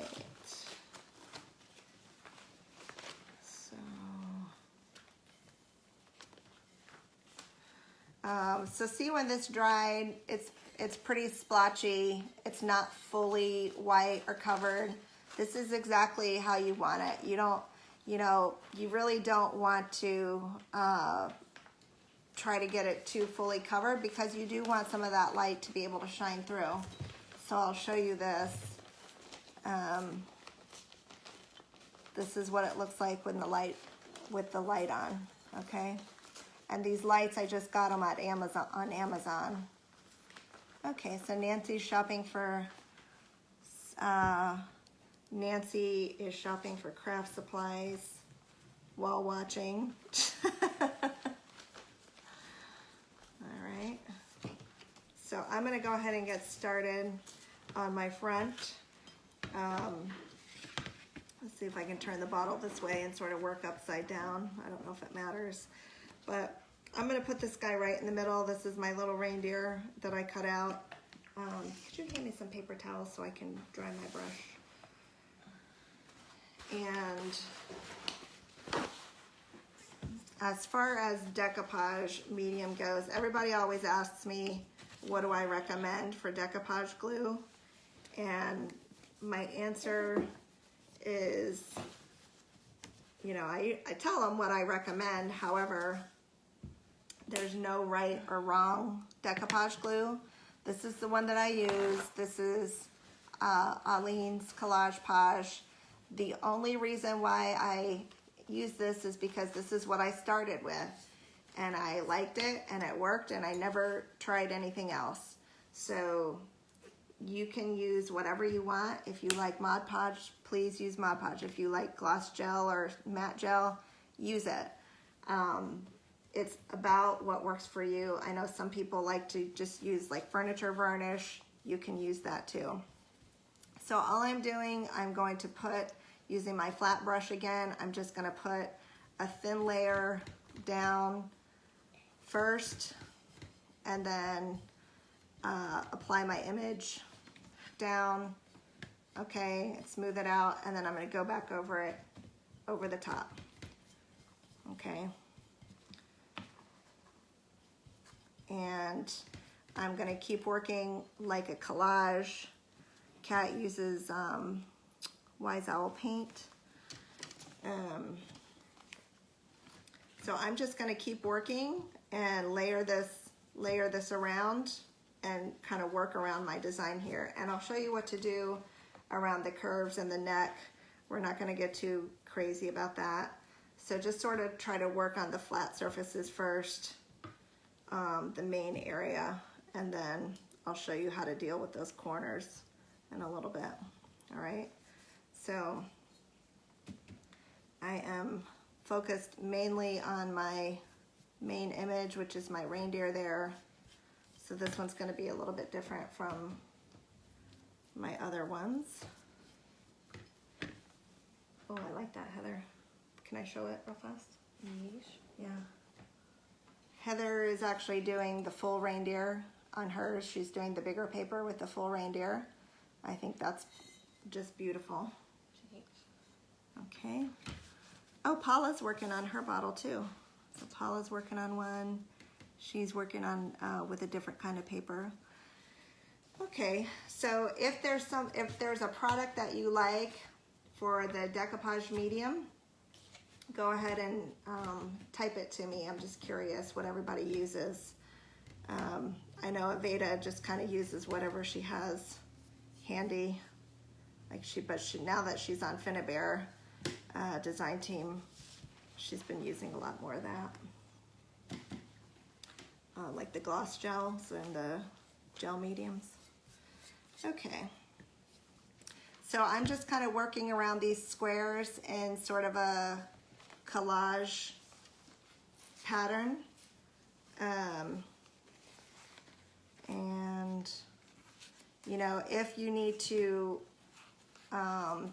So see when this dried, it's pretty splotchy. It's not fully white or covered. This is exactly how you want it. You don't, you really don't want to try to get it too fully covered, because you do want some of that light to be able to shine through. So I'll show you this. This is what it looks like with the light on, okay? And these lights, I just got them at on Amazon. Okay, so Nancy's shopping for, Nancy is shopping for craft supplies while watching. All right. So I'm gonna go ahead and get started on my front. Let's see if I can turn the bottle this way and sort of work upside down. I don't know if it matters. But I'm going to put this guy right in the middle. This is my little reindeer that I cut out. Could you hand me some paper towels so I can dry my brush? And as far as decoupage medium goes, everybody always asks me, what do I recommend for decoupage glue? And my answer is, I tell them what I recommend. However, there's no right or wrong decoupage glue. This is the one that I use. Aleene's Collage Page. The only reason why I use this is because this is what I started with, and I liked it and it worked, and I never tried anything else. So you can use whatever you want. If you like Mod Podge, please use Mod Podge. If you like gloss gel or matte gel, use it. It's about what works for you. I know some people like to just use like furniture varnish. You can use that too. So all I'm doing, I'm going to put, using my flat brush again, I'm just gonna put a thin layer down first, and then apply my image down, okay, smooth it out, and then I'm gonna go back over it, over the top, okay. And I'm gonna keep working like a collage. Kat uses Wise Owl paint. So I'm just gonna keep working and layer this around and kind of work around my design here. And I'll show you what to do around the curves and the neck. We're not gonna get too crazy about that. So just sort of try to work on the flat surfaces first, the main area, and then I'll show you how to deal with those corners in a little bit. All right, so I am focused mainly on my main image, which is my reindeer there. So this one's going to be a little bit different from my other ones. Oh, I like that, Heather. Can I show it real fast? Yeah. Heather is actually doing the full reindeer on hers. She's doing the bigger paper with the full reindeer. I think that's just beautiful. Okay. Oh, Paula's working on her bottle too. So Paula's working on one. She's working on with a different kind of paper. Okay, so if there's a product that you like for the decoupage medium, go ahead and type it to me. I'm just curious what everybody uses. I know Aveda just kind of uses whatever she has handy. But now that she's on Finnabair design team, she's been using a lot more of that. Like the gloss gels and the gel mediums. Okay. So I'm just kind of working around these squares in sort of a collage pattern. And, you know, if you need to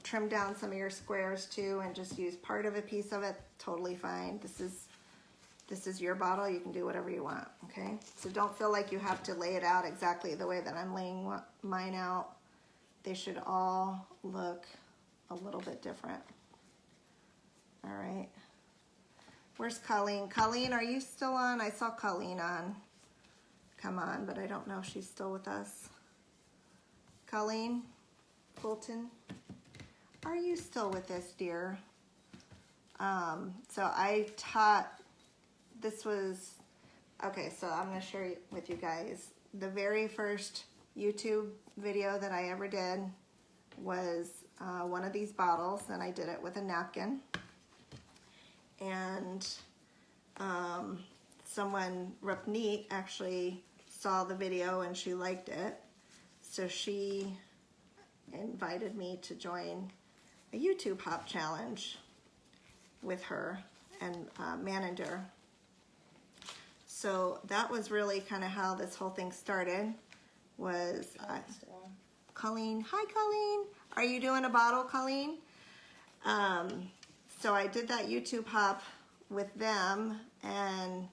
trim down some of your squares too and just use part of a piece of it, totally fine. This is your bottle. You can do whatever you want, okay? So don't feel like you have to lay it out exactly the way that I'm laying mine out. They should all look a little bit different. All right. Where's Colleen? Colleen, are you still on? I saw Colleen on. Come on, but I don't know if she's still with us. Colleen Fulton, are you still with us, dear? So I taught, this was, okay, so I'm gonna share with you guys. The very first YouTube video that I ever did was one of these bottles, and I did it with a napkin. And someone, Rupneet, actually saw the video and she liked it. So she invited me to join a YouTube Hop Challenge with her and Manander. So that was really kind of how this whole thing started. Was Colleen, hi Colleen, are you doing a bottle, Colleen? So I did that YouTube hop with them and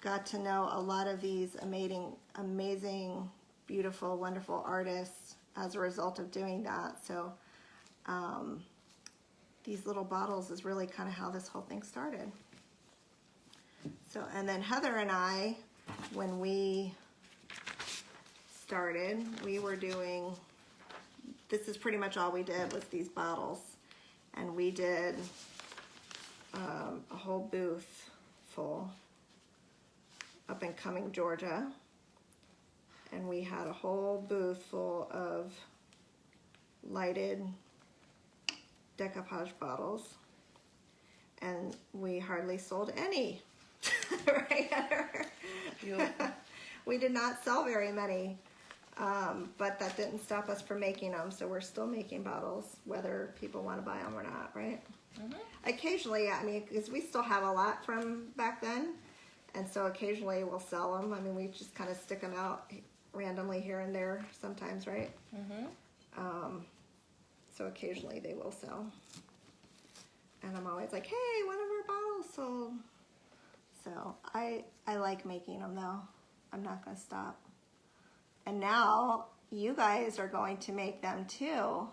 got to know a lot of these amazing, beautiful, wonderful artists as a result of doing that. So these little bottles is really kind of how this whole thing started. So, and then Heather and I, when we started, we were doing, this is pretty much all we did was these bottles. And we did a whole booth full up in Cumming, Georgia. And we had a whole booth full of lighted decoupage bottles, and we hardly sold any. Right, Heather? We did not sell very many, but that didn't stop us from making them, so we're still making bottles, whether people want to buy them or not, right? Occasionally, I mean, because we still have a lot from back then, and so occasionally we'll sell them. I mean, we just kind of stick them out randomly here and there sometimes, right? So occasionally they will sell. And I'm always like, hey, one of our bottles sold. So I like making them though. I'm not going to stop. And now you guys are going to make them too,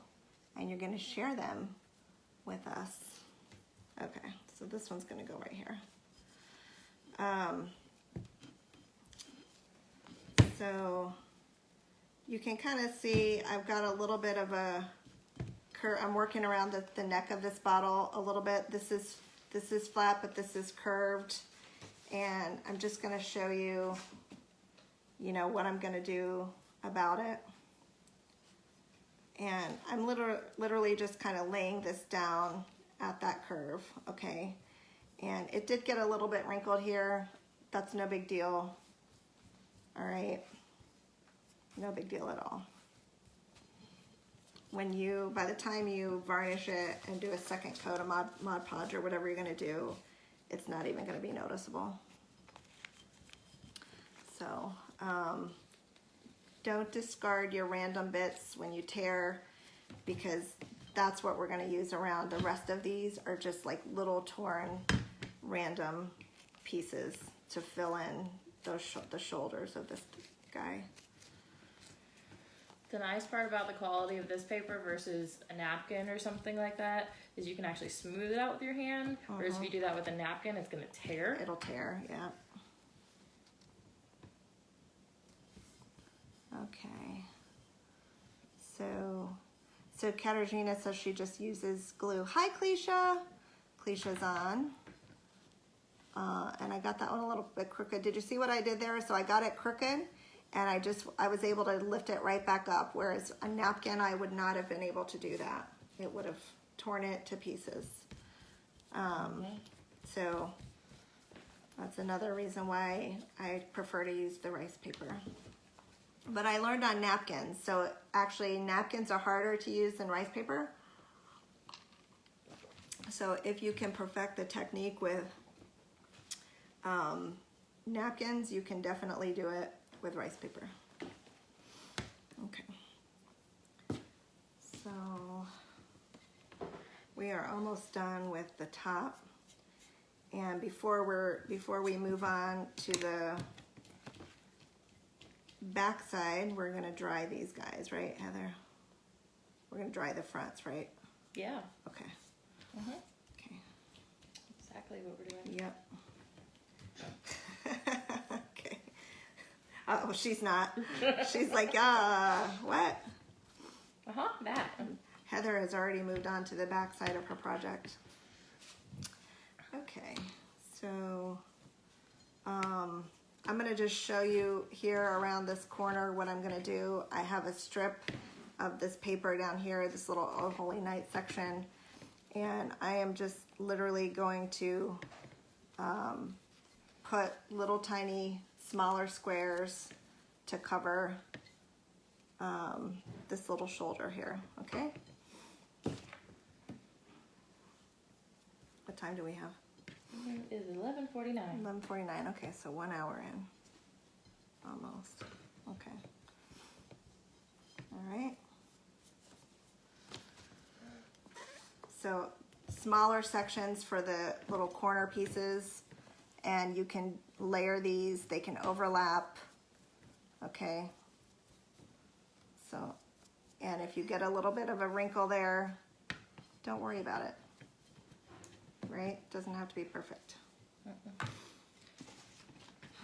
and you're going to share them with us. Okay, so this one's going to go right here. So you can kind of see I've got a little bit of a curve. I'm working around the neck of this bottle a little bit. This is flat, but this is curved, and I'm just going to show you, you know, what I'm going to do about it. And I'm literally just kind of laying this down at that curve, okay? And it did get a little bit wrinkled here. That's no big deal. All right, no big deal at all. By the time you varnish it and do a second coat of Mod Podge or whatever you're gonna do, it's not even gonna be noticeable. So, don't discard your random bits when you tear, because that's what we're gonna use around. The rest of these are just like little torn random pieces to fill in the shoulders of this guy. The nice part about the quality of this paper versus a napkin or something like that is you can actually smooth it out with your hand, whereas if you do that with a napkin, it's gonna tear. It'll tear, yeah. Okay. So Katarzyna says she just uses glue. Hi, Cleisha. Cleisha's on. And I got that one a little bit crooked. Did you see what I did there? So I got it crooked, and I was able to lift it right back up, whereas a napkin, I would not have been able to do that. It would have torn it to pieces. So that's another reason why I prefer to use the rice paper. But I learned on napkins. So actually napkins are harder to use than rice paper. So if you can perfect the technique with napkins, you can definitely do it with rice paper. Okay. So we are almost done with the top. And before we move on to the back side, we're gonna dry these guys, right, Heather? We're gonna dry the fronts, right? Yeah. Okay. Okay. Exactly what we're doing. Yep. Okay. Oh, she's not. She's like, what? That. Heather has already moved on to the back side of her project. Okay, so I'm gonna just show you here around this corner what I'm gonna do. I have a strip of this paper down here, this little Oh Holy Night section, and I am just literally going to put little tiny smaller squares to cover this little shoulder here, okay? What time do we have? It is 11:49. 11:49, okay, so 1 hour in, almost, okay. All right. So smaller sections for the little corner pieces, and you can layer these, they can overlap, okay? So, and if you get a little bit of a wrinkle there, don't worry about it, right? Doesn't have to be perfect.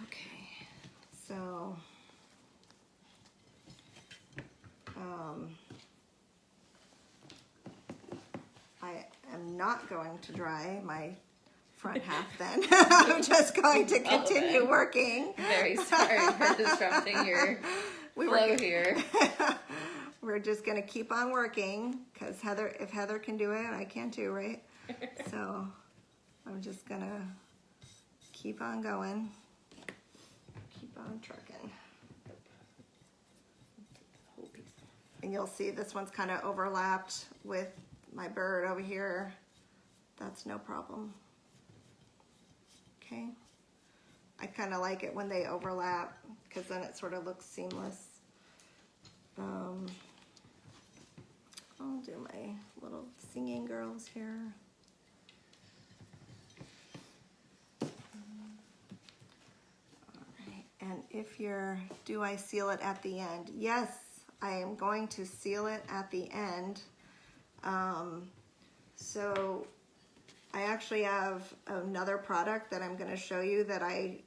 Okay, so I am not going to dry my front half then. I'm just going to continue working. Very sorry for disrupting your flow here. we're just gonna keep on working, because if Heather can do it, I can too, right? So I'm just gonna keep on going, keep on trucking. And you'll see this one's kind of overlapped with my bird over here. That's no problem. Okay. I kind of like it when they overlap, because then it sort of looks seamless. I'll do my little singing girls here. Alright, and if you're, do I seal it at the end? Yes, I am going to seal it at the end. So I actually have another product that I'm going to show you that I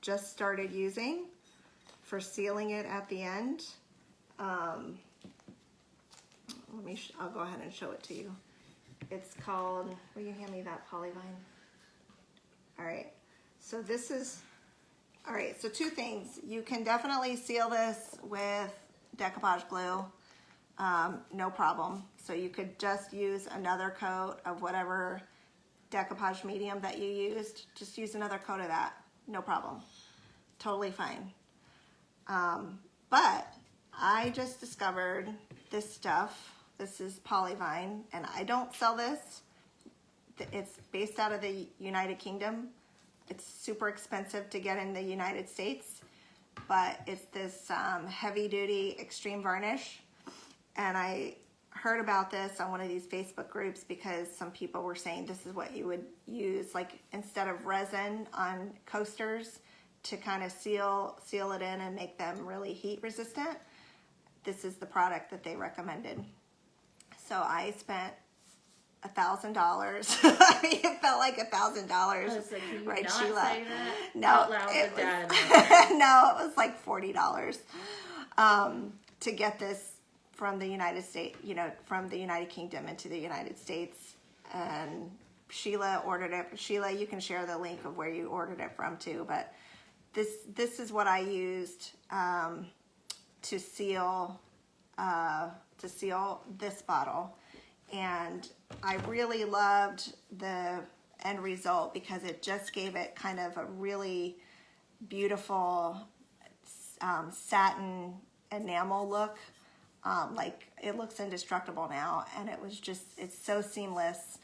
just started using for sealing it at the end. I'll go ahead and show it to you. It's called, will you hand me that polyvine? All right, so this is, all right, so two things. You can definitely seal this with decoupage glue, no problem. So you could just use another coat of whatever decoupage medium that you used. Just use another coat of that, no problem. Totally fine. But I just discovered this stuff. This is polyvine, and I don't sell this. It's based out of the United Kingdom. It's super expensive to get in the United States, but it's this heavy-duty extreme varnish. And I heard about this on one of these Facebook groups because some people were saying this is what you would use, like instead of resin on coasters to kind of seal it in and make them really heat resistant. This is the product that they recommended. So I spent $1,000. It felt like $1,000. I was like, can you right, not Sheila? say that No, out loud it with was, Dad? no, it was like $40 to get this from the United States, from the United Kingdom into the United States. And Sheila ordered it. Sheila, you can share the link of where you ordered it from too. But this is what I used to seal this bottle, and I really loved the end result because it just gave it kind of a really beautiful satin enamel look. Like it looks indestructible now, and it's so seamless.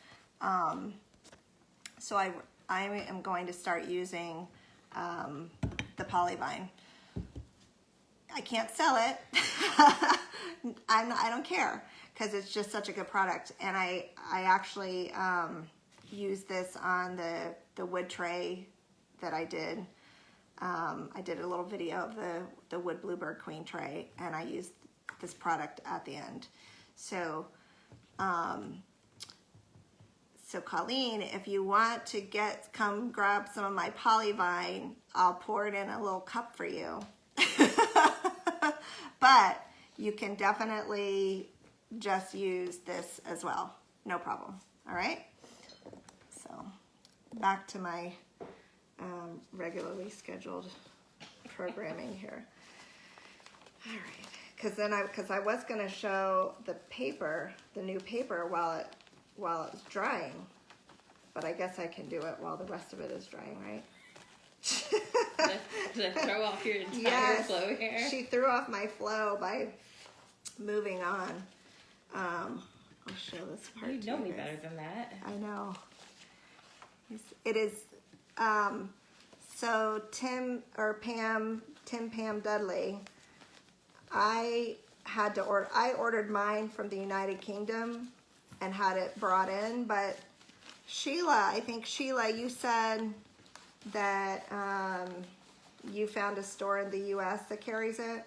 So I am going to start using the polyvine. I can't sell it. I don't care, because it's just such a good product. And I actually used this on the wood tray that I did. I did a little video of the wood bluebird queen tray, and I used this product at the end. So Colleen, if you want to come grab some of my polyvine, I'll pour it in a little cup for you. But you can definitely just use this as well. No problem. All right? So back to my regularly scheduled programming here. All right. Because I was going to show the paper, the new paper, while it was drying. But I guess I can do it while the rest of it is drying, right? To throw off your entire yes, flow here. She threw off my flow by moving on. I'll show this part. You know me better than that. I know. It is. So Tim Pam Dudley. I ordered mine from the United Kingdom and had it brought in, but Sheila, you said that you found a store in the U.S. that carries it.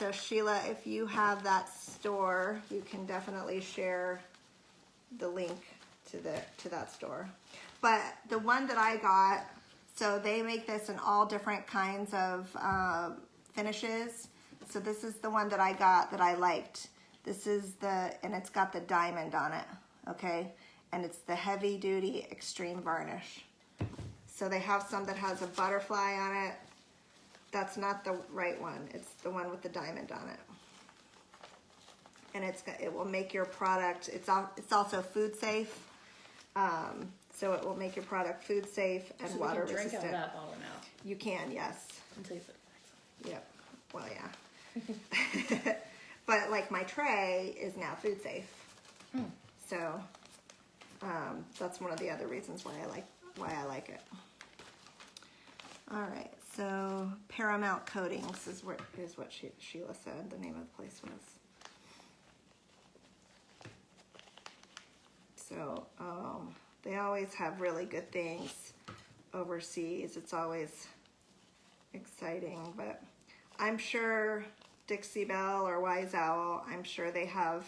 So Sheila, if you have that store, you can definitely share the link to that store. But the one that I got, so they make this in all different kinds of finishes. So this is the one that I got that I liked. This is and it's got the diamond on it, okay? And it's the heavy duty extreme varnish. So they have some that has a butterfly on it. That's not the right one. It's the one with the diamond on it. and it will make your product, it's also food safe. So it will make your product food safe and So water we can drink resistant. out of that bottle now. You can, yes. Until you put the Yep. Well, yeah. But like my tray is now food safe. So that's one of the other reasons why I like it. All right. So Paramount Coatings is what Sheila said the name of the place was. So they always have really good things overseas. It's always exciting, but I'm sure Dixie Belle or Wise Owl, I'm sure they have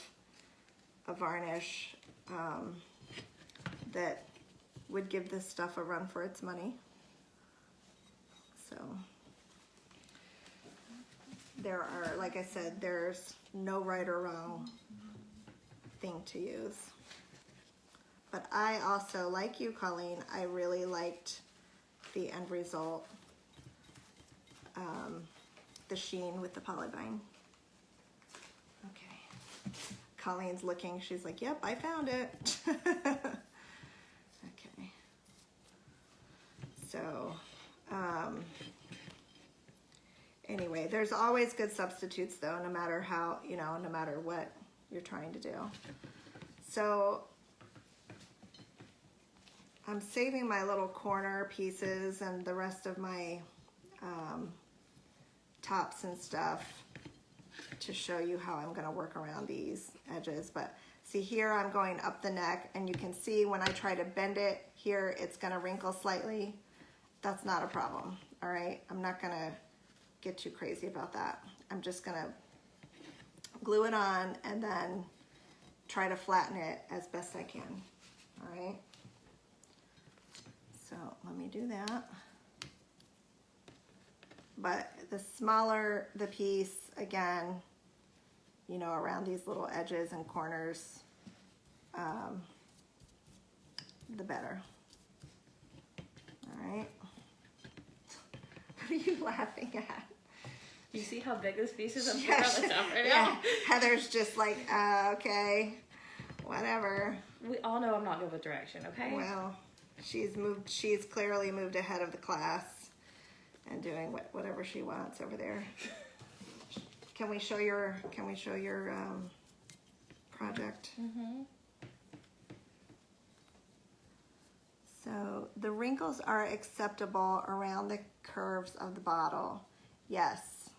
a varnish that would give this stuff a run for its money. So there are, like I said, there's no right or wrong thing to use. But I also, like you, Colleen, I really liked the end result, the sheen with the polyvine. Okay. Colleen's looking, she's like, yep, I found it. Okay. So, anyway, there's always good substitutes though, no matter how, no matter what you're trying to do. So, I'm saving my little corner pieces and the rest of my tops and stuff to show you how I'm going to work around these edges. But see here, I'm going up the neck, and you can see when I try to bend it here, it's going to wrinkle slightly. That's not a problem, all right? I'm not going to get too crazy about that. I'm just going to glue it on and then try to flatten it as best I can, all right? So let me do that. But the smaller the piece, again, around these little edges and corners, the better. All right. What are you laughing at? You see how big this piece is? I'm Yes. on the top right Yeah. now. Heather's just like, okay, whatever. We all know I'm not good with direction, okay? Well, she's clearly moved ahead of the class and doing whatever she wants over there. Can we show your project? Mm-hmm. So the wrinkles are acceptable around the curves of the bottle. Yes.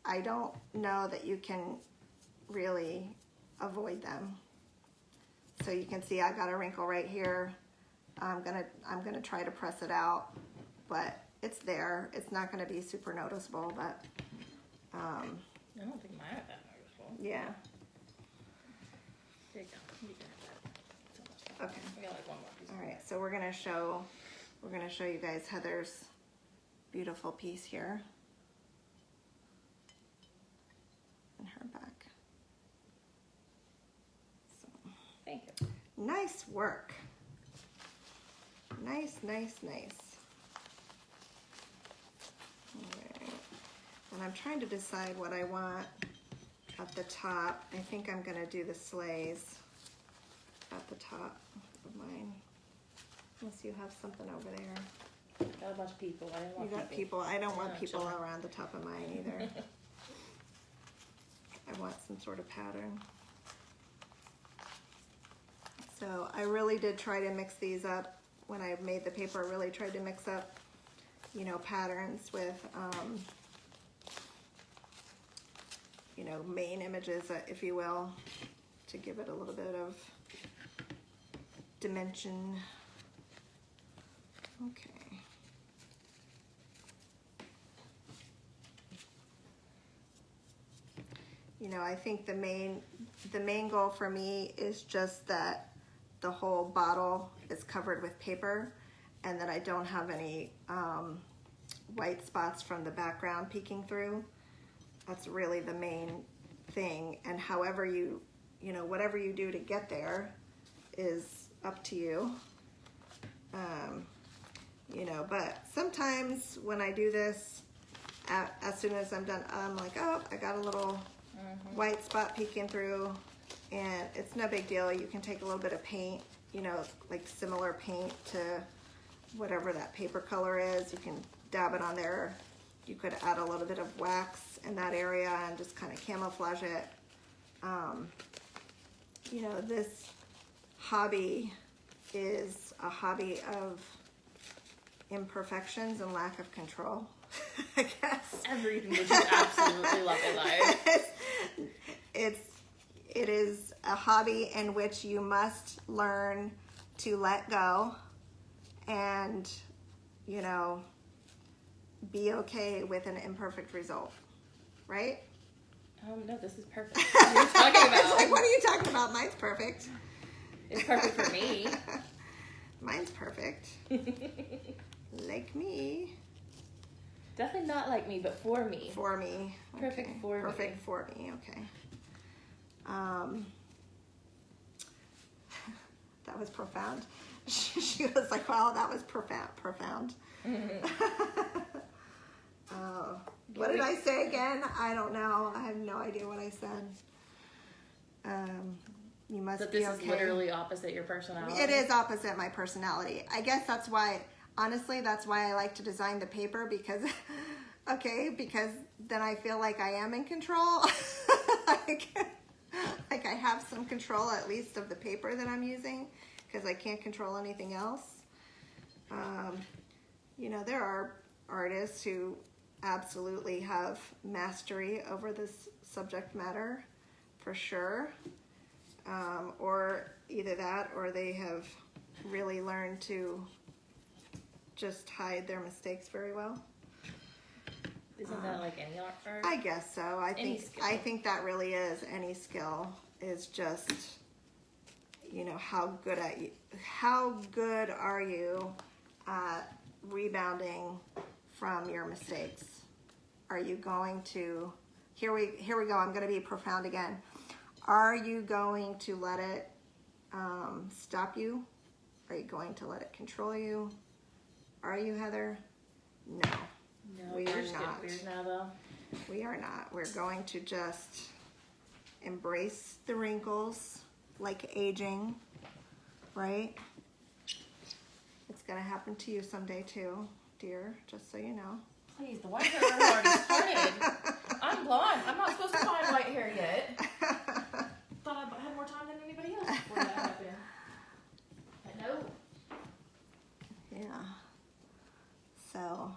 I don't know that you can really avoid them. So you can see I've got a wrinkle right here. I'm gonna try to press it out, but it's there. It's not gonna be super noticeable, but I don't think mine are that noticeable. yeah. There you go. You can have that. It's almost fine. Okay. We got like one more piece. All right. So we're gonna show you guys Heather's beautiful piece here and her back. So Thank you. nice work. Nice, nice, nice. Alright. And I'm trying to decide what I want at the top. I think I'm going to do the sleighs at the top of mine. Unless you have something over there. Got a bunch of people. I didn't want You got people. I don't want people children. around the top of mine either. I want some sort of pattern. So I really did try to mix these up. When I made the paper, I really tried to mix up, patterns with, main images, if you will, to give it a little bit of dimension. Okay. I think the main goal for me is just that the whole bottle is covered with paper and that I don't have any white spots from the background peeking through. That's really the main thing. And however whatever you do to get there is up to you. But sometimes when I do this, as soon as I'm done, I'm like, oh, I got a little white spot peeking through, and it's no big deal. You can take a little bit of paint, you know, like similar paint to whatever that paper color is. You can dab it on there. You could add a little bit of wax in that area and just kind of camouflage it. You know, this hobby is a hobby of imperfections and lack of control, I guess. Everything that you absolutely love in life. It is a hobby in which you must learn to let go and, you know, be okay with an imperfect result, right? No, this is perfect. What are you talking about? Like, what are you talking about? Mine's perfect. It's perfect for me. Mine's perfect. Like me. Definitely not like me, but for me. For me. Perfect Okay. for me. Perfect for me, okay. That was profound. She was like, wow, that was profound. What did I say again? I don't know. I have no idea what I said. You must That be this okay. is literally opposite your personality. It is opposite my personality. I guess that's why, honestly, that's why I like to design the paper, because, because then I feel like I am in control. like I have some control at least of the paper that I'm using, because I can't control anything else. You know, there are artists who absolutely have mastery over this subject matter, for sure. Or either that, or they have really learned to just hide their mistakes very well. Isn't that like any art? I guess so. I think that really is any skill, is just, you know, how good are you at rebounding from your mistakes? Are you going to, here we go, I'm going to be profound again. Are you going to let it stop you? Are you going to let it control you? Are you, Heather? No. No, we you're are just not. getting weird now, though. We are not. We're going to just embrace the wrinkles, like aging, right? It's going to happen to you someday too, dear, just so you know. Please, the white hair already started. I'm blonde. I'm not supposed to find white hair yet. Thought I had more time than anybody else before that happened. But no. Yeah. So,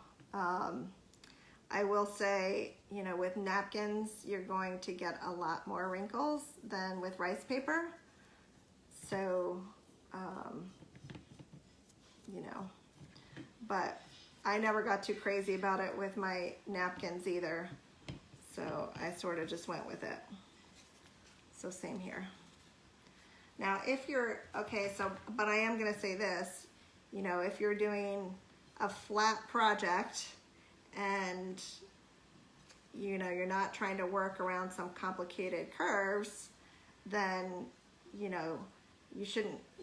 I will say, you know, with napkins, you're going to get a lot more wrinkles than with rice paper. So, you know, but I never got too crazy about it with my napkins either. So I sort of just went with it. So same here. Now, if you're, okay, so, but I am going to say this, you know, if you're doing a flat project and, you know, you're not trying to work around some complicated curves, then, you know,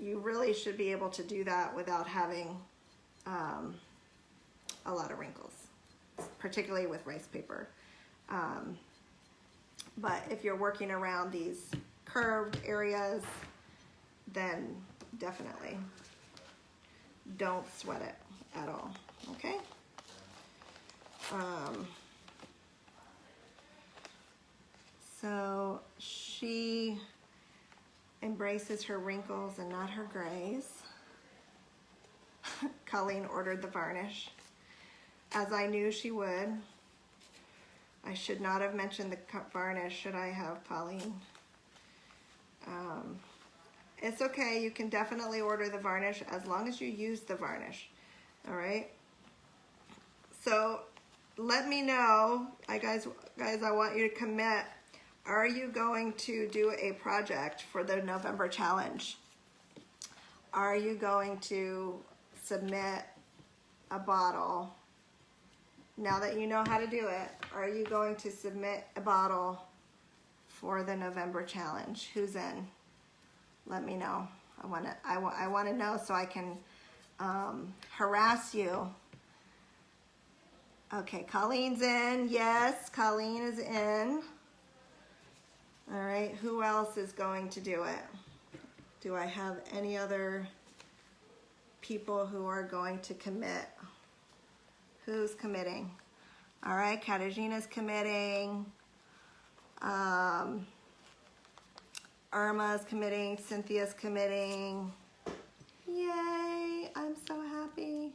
you really should be able to do that without having a lot of wrinkles, particularly with rice paper. But if you're working around these curved areas, then definitely don't sweat it at all, okay? So she embraces her wrinkles and not her grays. Colleen ordered the varnish, as I knew she would. I should not have mentioned the varnish, should I have, Pauline? It's okay, you can definitely order the varnish as long as you use the varnish, all right? So let me know, guys, I want you to commit. Are you going to do a project for the November challenge? Are you going to submit a bottle? Now that you know how to do it, are you going to submit a bottle for the November challenge? Who's in? Let me know. I want to know so I can harass you. Okay, Colleen's in. Yes, Colleen is in. All right, who else is going to do it? Do I have any other people who are going to commit? Who's committing? All right, Katarzyna's committing. Irma's committing. Cynthia's committing. Yay, I'm so happy.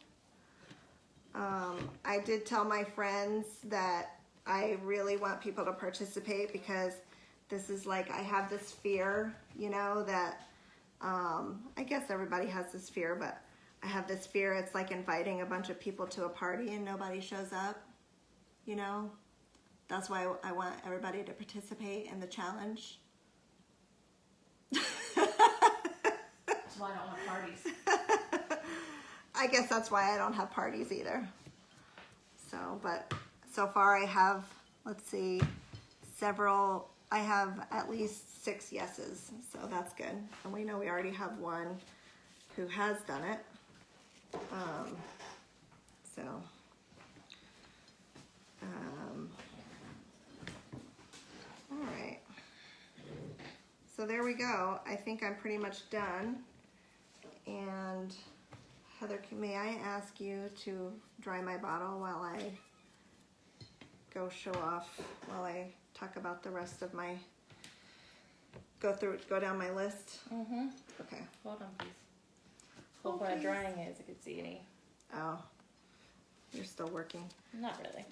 I did tell my friends that I really want people to participate because this is like, I have this fear, you know, that I guess everybody has this fear, but I have this fear it's like inviting a bunch of people to a party and nobody shows up, you know? That's why I want everybody to participate in the challenge. That's why I don't have parties. I guess that's why I don't have parties either. So, but so far I have, let's see, I have at least 6 yeses, so that's good. And we know we already have one who has done it. All right. So there we go. I think I'm pretty much done. And Heather, may I ask you to dry my bottle while I go show off, while I talk about the rest of my, go down my list? Mm-hmm. Okay. Hold on, please. The whole point of drying it is I could see any. Oh, you're still working. Not really.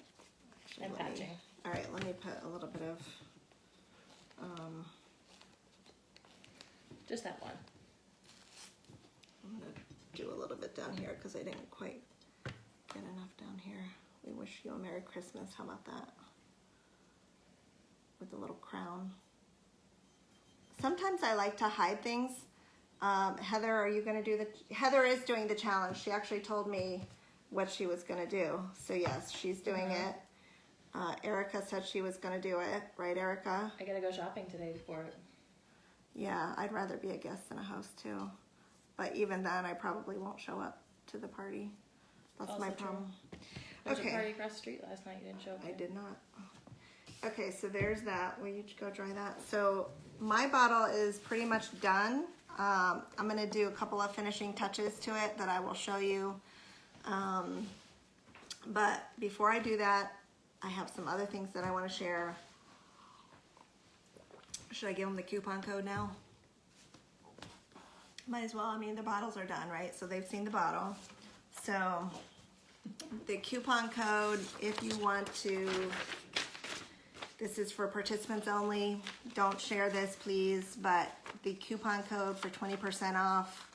Actually, I'm patching. All right, let me put a little bit of, Just that one. I'm gonna do a little bit down here because I didn't quite get enough down here. We wish you a Merry Christmas. How about that? With the little crown. Sometimes I like to hide things. Heather, are you gonna do Heather is doing the challenge. She actually told me what she was gonna do. So yes, she's doing it. Erica said she was gonna do it. Right, Erica? I gotta go shopping today for it. Yeah, I'd rather be a guest than a host too. But even then, I probably won't show up to the party. That's Also my true. problem. There was Okay. a party across the street last night. You didn't show up. I did not. Okay, so there's that. Will you go dry that? So my bottle is pretty much done. I'm gonna do a couple of finishing touches to it that I will show you. But before I do that, I have some other things that I want to share. Should I give them the coupon code now? Might as well. I mean, the bottles are done, right? So they've seen the bottle. So the coupon code, if you want to, this is for participants only. Don't share this, please. But the coupon code for 20% off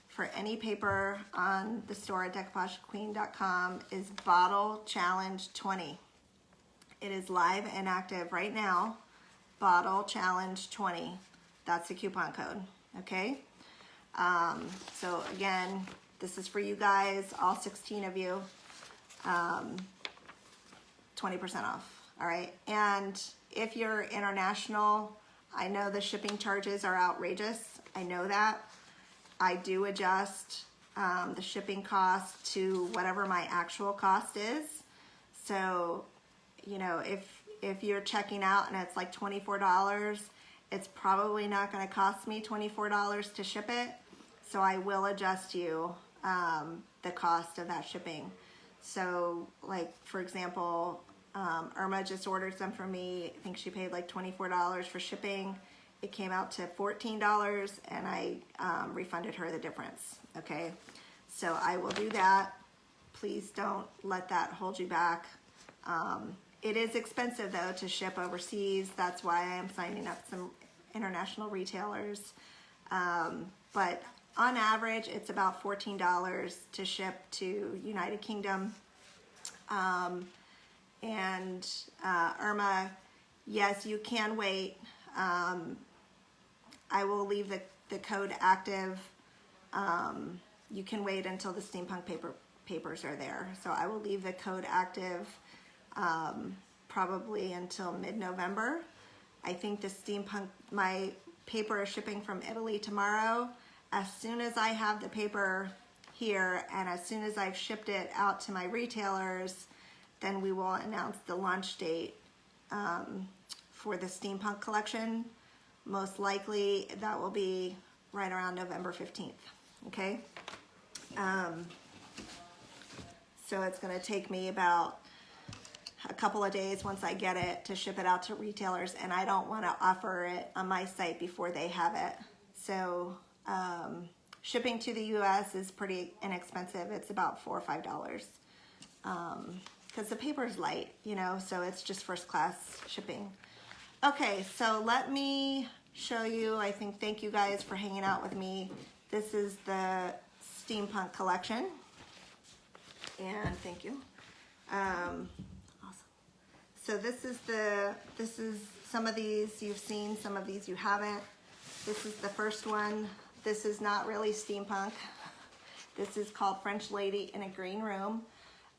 for any paper on the store at decoupagequeen.com is Bottle Challenge 20. It is live and active right now. Bottle Challenge 20. That's the coupon code. Okay. So again, this is for you guys, all 16 of you. 20% off. All right. And if you're international, I know the shipping charges are outrageous. I know that. I do adjust the shipping cost to whatever my actual cost is. So, you know, if you're checking out and it's like $24, it's probably not going to cost me $24 to ship it. So I will adjust you the cost of that shipping. So, like, for example, Irma just ordered some from me. I think she paid like $24 for shipping. It came out to $14 and I refunded her the difference. Okay, so I will do that. Please don't let that hold you back. It is expensive though to ship overseas. That's why I am signing up some international retailers. But on average, it's about $14 to ship to United Kingdom. Irma, yes, you can wait. I will leave the code active. You can wait until the steampunk papers are there. So I will leave the code active probably until mid-November. I think the steampunk, my paper is shipping from Italy tomorrow. As soon as I have the paper here and as soon as I've shipped it out to my retailers, then we will announce the launch date for the steampunk collection. Most likely that will be right around November 15th, okay? So it's gonna take me about a couple of days once I get it to ship it out to retailers, and I don't wanna offer it on my site before they have it. So shipping to the US is pretty inexpensive. It's about $4 or $5. Because the paper is light, you know, so it's just first class shipping. Okay, so let me show you, I think, thank you guys for hanging out with me. This is the steampunk collection. And thank you. Awesome. So this is some of these you've seen, some of these you haven't. This is the first one. This is not really steampunk. This is called French Lady in a Green Room,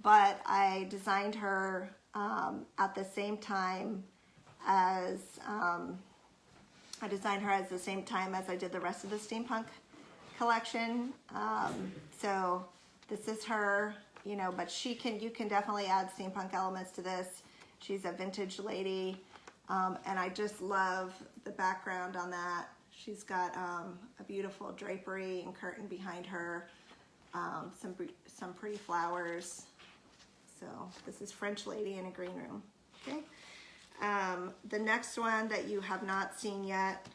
but I designed her at the same time as I did the rest of the steampunk collection. So this is her, you know, but you can definitely add steampunk elements to this. She's a vintage lady, and I just love the background on that. She's got a beautiful drapery and curtain behind her, some pretty flowers. So this is French Lady in a Green Room, okay? The next one that you have not seen yet,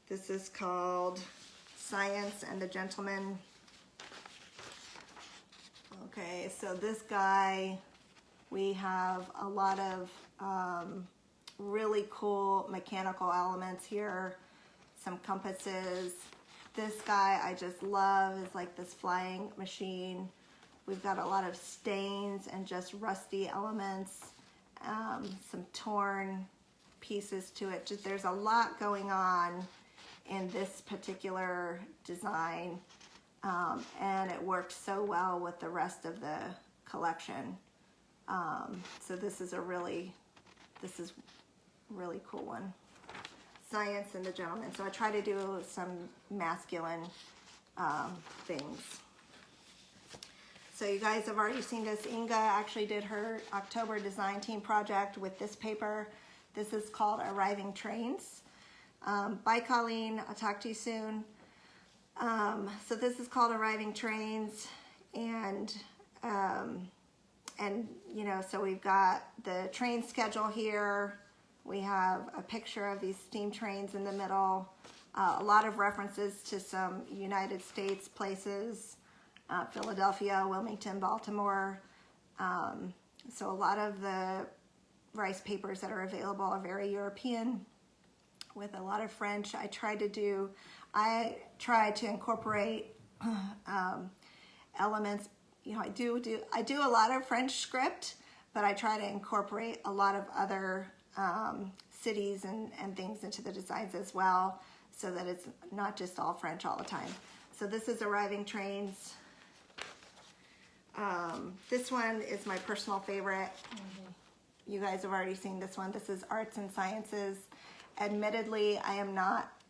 this is called Science and the Gentleman. Okay, so this guy, we have a lot of really cool mechanical elements here, some compasses. This guy I just love is like this flying machine. We've got a lot of stains and just rusty elements, some torn pieces to it. Just, there's a lot going on in this particular design, and it works so well with the rest of the collection. So this is really cool one. Science and the Gentleman. So I try to do some masculine things. So you guys have already seen this. Inga actually did her October design team project with this paper. This is called Arriving Trains. Bye, Colleen. I'll talk to you soon. So this is called Arriving Trains, and you know, so we've got the train schedule here. We have a picture of these steam trains in the middle. A lot of references to some United States places, Philadelphia, Wilmington, Baltimore. So a lot of the rice papers that are available are very European with a lot of French. I try to incorporate elements. You know, I do a lot of French script, but I try to incorporate a lot of other cities and things into the designs as well, so that it's not just all French all the time. So this is Arriving Trains. This one is my personal favorite. You guys have already seen this one. This is Arts and Sciences. Admittedly, I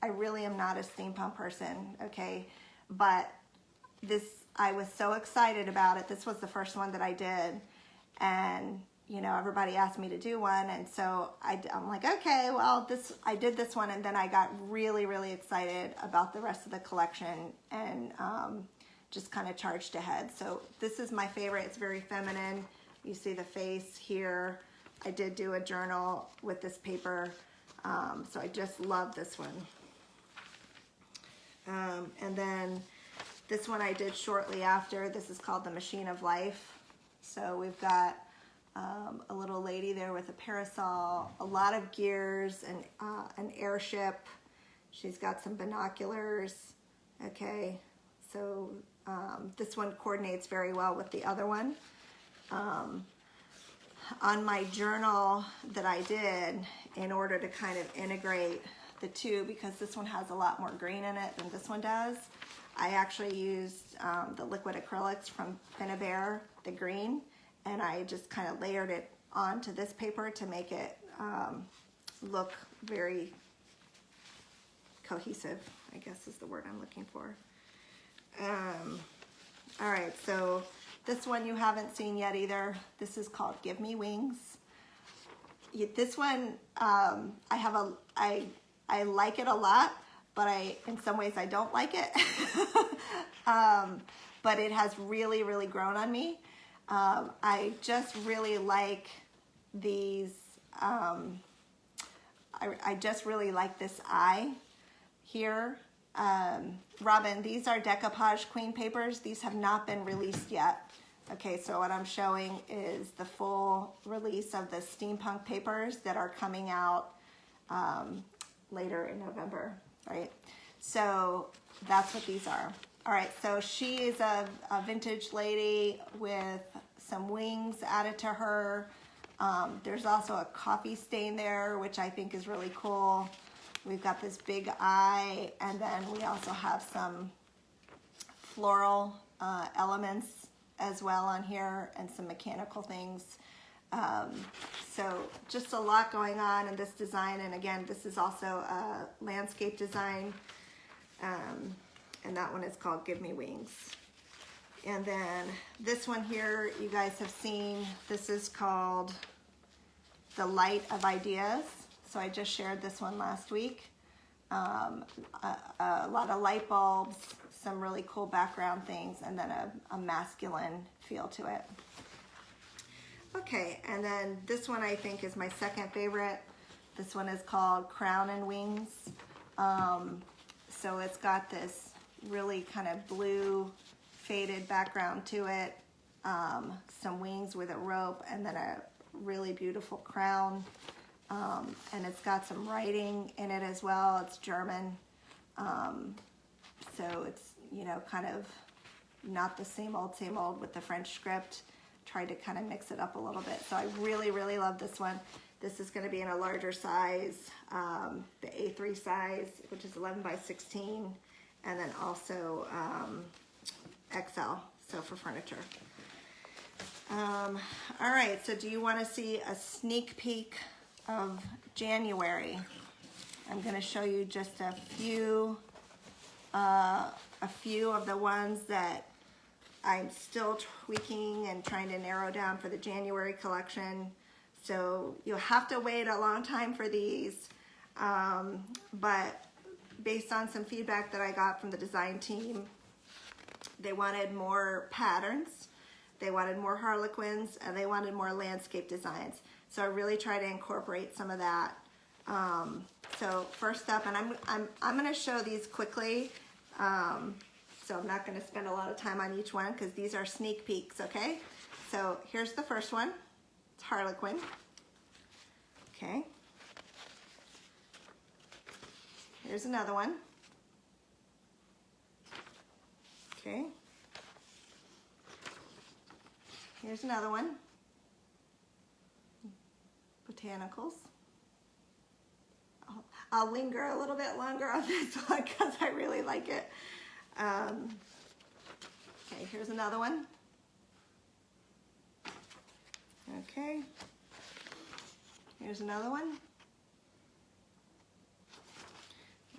really am not a steampunk person, okay? But I was so excited about it. This was the first one that I did, and you know, everybody asked me to do one, and so I'm like, okay, well, I did this one, and then I got really, really excited about the rest of the collection, and just kind of charged ahead. So this is my favorite. It's very feminine. You see the face here. I did do a journal with this paper, so I just love this one. And then this one I did shortly after. This is called The Machine of Life. So we've got a little lady there with a parasol, a lot of gears, and an airship. She's got some binoculars. Okay, so this one coordinates very well with the other one. On my journal that I did, in order to kind of integrate the two, because this one has a lot more green in it than this one does, I actually used the liquid acrylics from Finnabair, the green, and I just kind of layered it onto this paper to make it look very cohesive, I guess is the word I'm looking for. All right, so this one you haven't seen yet either. This is called Give Me Wings. this one, I like it a lot, but in some ways I don't like it. But it has really, really grown on me. I just really like these, I just really like this eye here. Robin, these are Decoupage Queen papers. These have not been released yet. Okay, so what I'm showing is the full release of the steampunk papers that are coming out later in November, right? So that's what these are. All right, so she is a vintage lady with some wings added to her. There's also a coffee stain there, which I think is really cool. We've got this big eye, and then we also have some floral elements as well on here, and some mechanical things. So just a lot going on in this design, and again, this is also a landscape design, and that one is called Give Me Wings. And then this one here, you guys have seen, this is called The Light of Ideas. So I just shared this one last week. A lot of light bulbs, some really cool background things, and then a masculine feel to it. Okay, and then this one I think is my second favorite. This one is called Crown and Wings. So it's got this really kind of blue faded background to it, some wings with a rope, and then a really beautiful crown. And it's got some writing in it as well. It's German. So it's, you know, kind of not the same old with the French script. Tried to kind of mix it up a little bit. So I really, really love this one. This is going to be in a larger size, the A3 size, which is 11 by 16, and then also XL, so for furniture. All right, so do you want to see a sneak peek of January? I'm going to show you just a few of the ones that I'm still tweaking and trying to narrow down for the January collection. So you'll have to wait a long time for these, but based on some feedback that I got from the design team, they wanted more patterns, they wanted more harlequins, and they wanted more landscape designs. So I really try to incorporate some of that. So first up, and I'm going to show these quickly. So I'm not going to spend a lot of time on each one because these are sneak peeks, okay? So here's the first one. It's Harlequin. Okay. Here's another one. Okay. Here's another one. Botanicals. I'll linger a little bit longer on this one because I really like it. Okay, here's another one. Okay. Here's another one.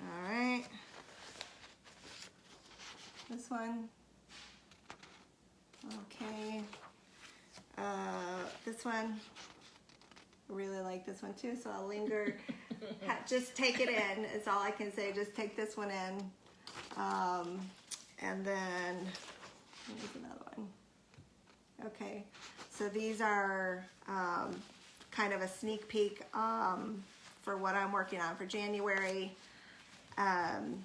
All right. This one. Okay. This one. I really like this one too, so I'll linger. Just take it in is all I can say. Just take this one in. And then, here's another one. Okay, so these are kind of a sneak peek for what I'm working on for January. I'm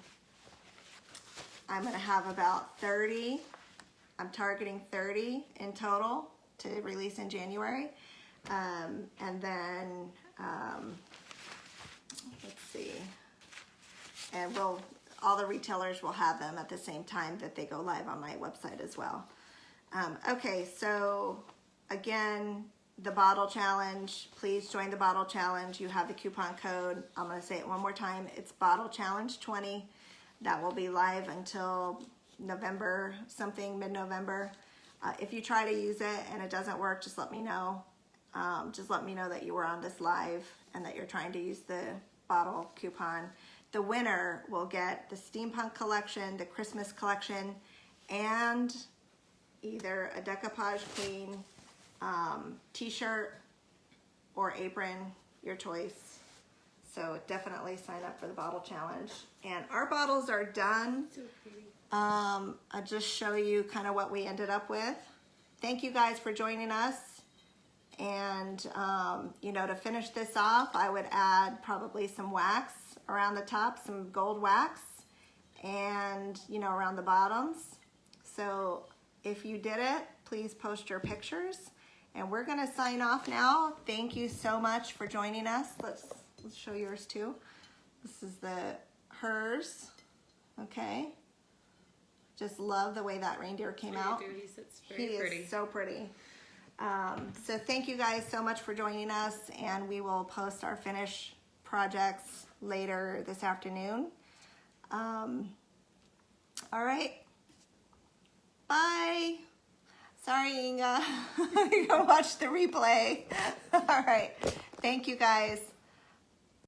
going to have about 30. I'm targeting 30 in total to release in January. And then, let's see, and all the retailers will have them at the same time that they go live on my website as well. Okay, so again, the bottle challenge, please join the bottle challenge. You have the coupon code. I'm going to say it one more time. It's bottle challenge 20. That will be live until November something, mid-November. If you try to use it and it doesn't work, just let me know. Just let me know that you were on this live and that you're trying to use the bottle coupon. The winner will get the Steampunk collection, the Christmas collection, and either a Decoupage Queen t-shirt or apron, your choice. So definitely sign up for the bottle challenge. And our bottles are done. So pretty. I'll just show you kind of what we ended up with. Thank you guys for joining us. And, you know, to finish this off, I would add probably some wax around the top, some gold wax, and, you know, around the bottoms. So if you did it, please post your pictures. And we're going to sign off now. Thank you so much for joining us. Let's show yours too. This is hers. Okay. Just love the way that reindeer came out. It's very He pretty. is so pretty. So thank you guys so much for joining us, and we will post our finished projects later this afternoon. All right. Bye. Sorry, Inga. You go watch the replay. All right. Thank you guys.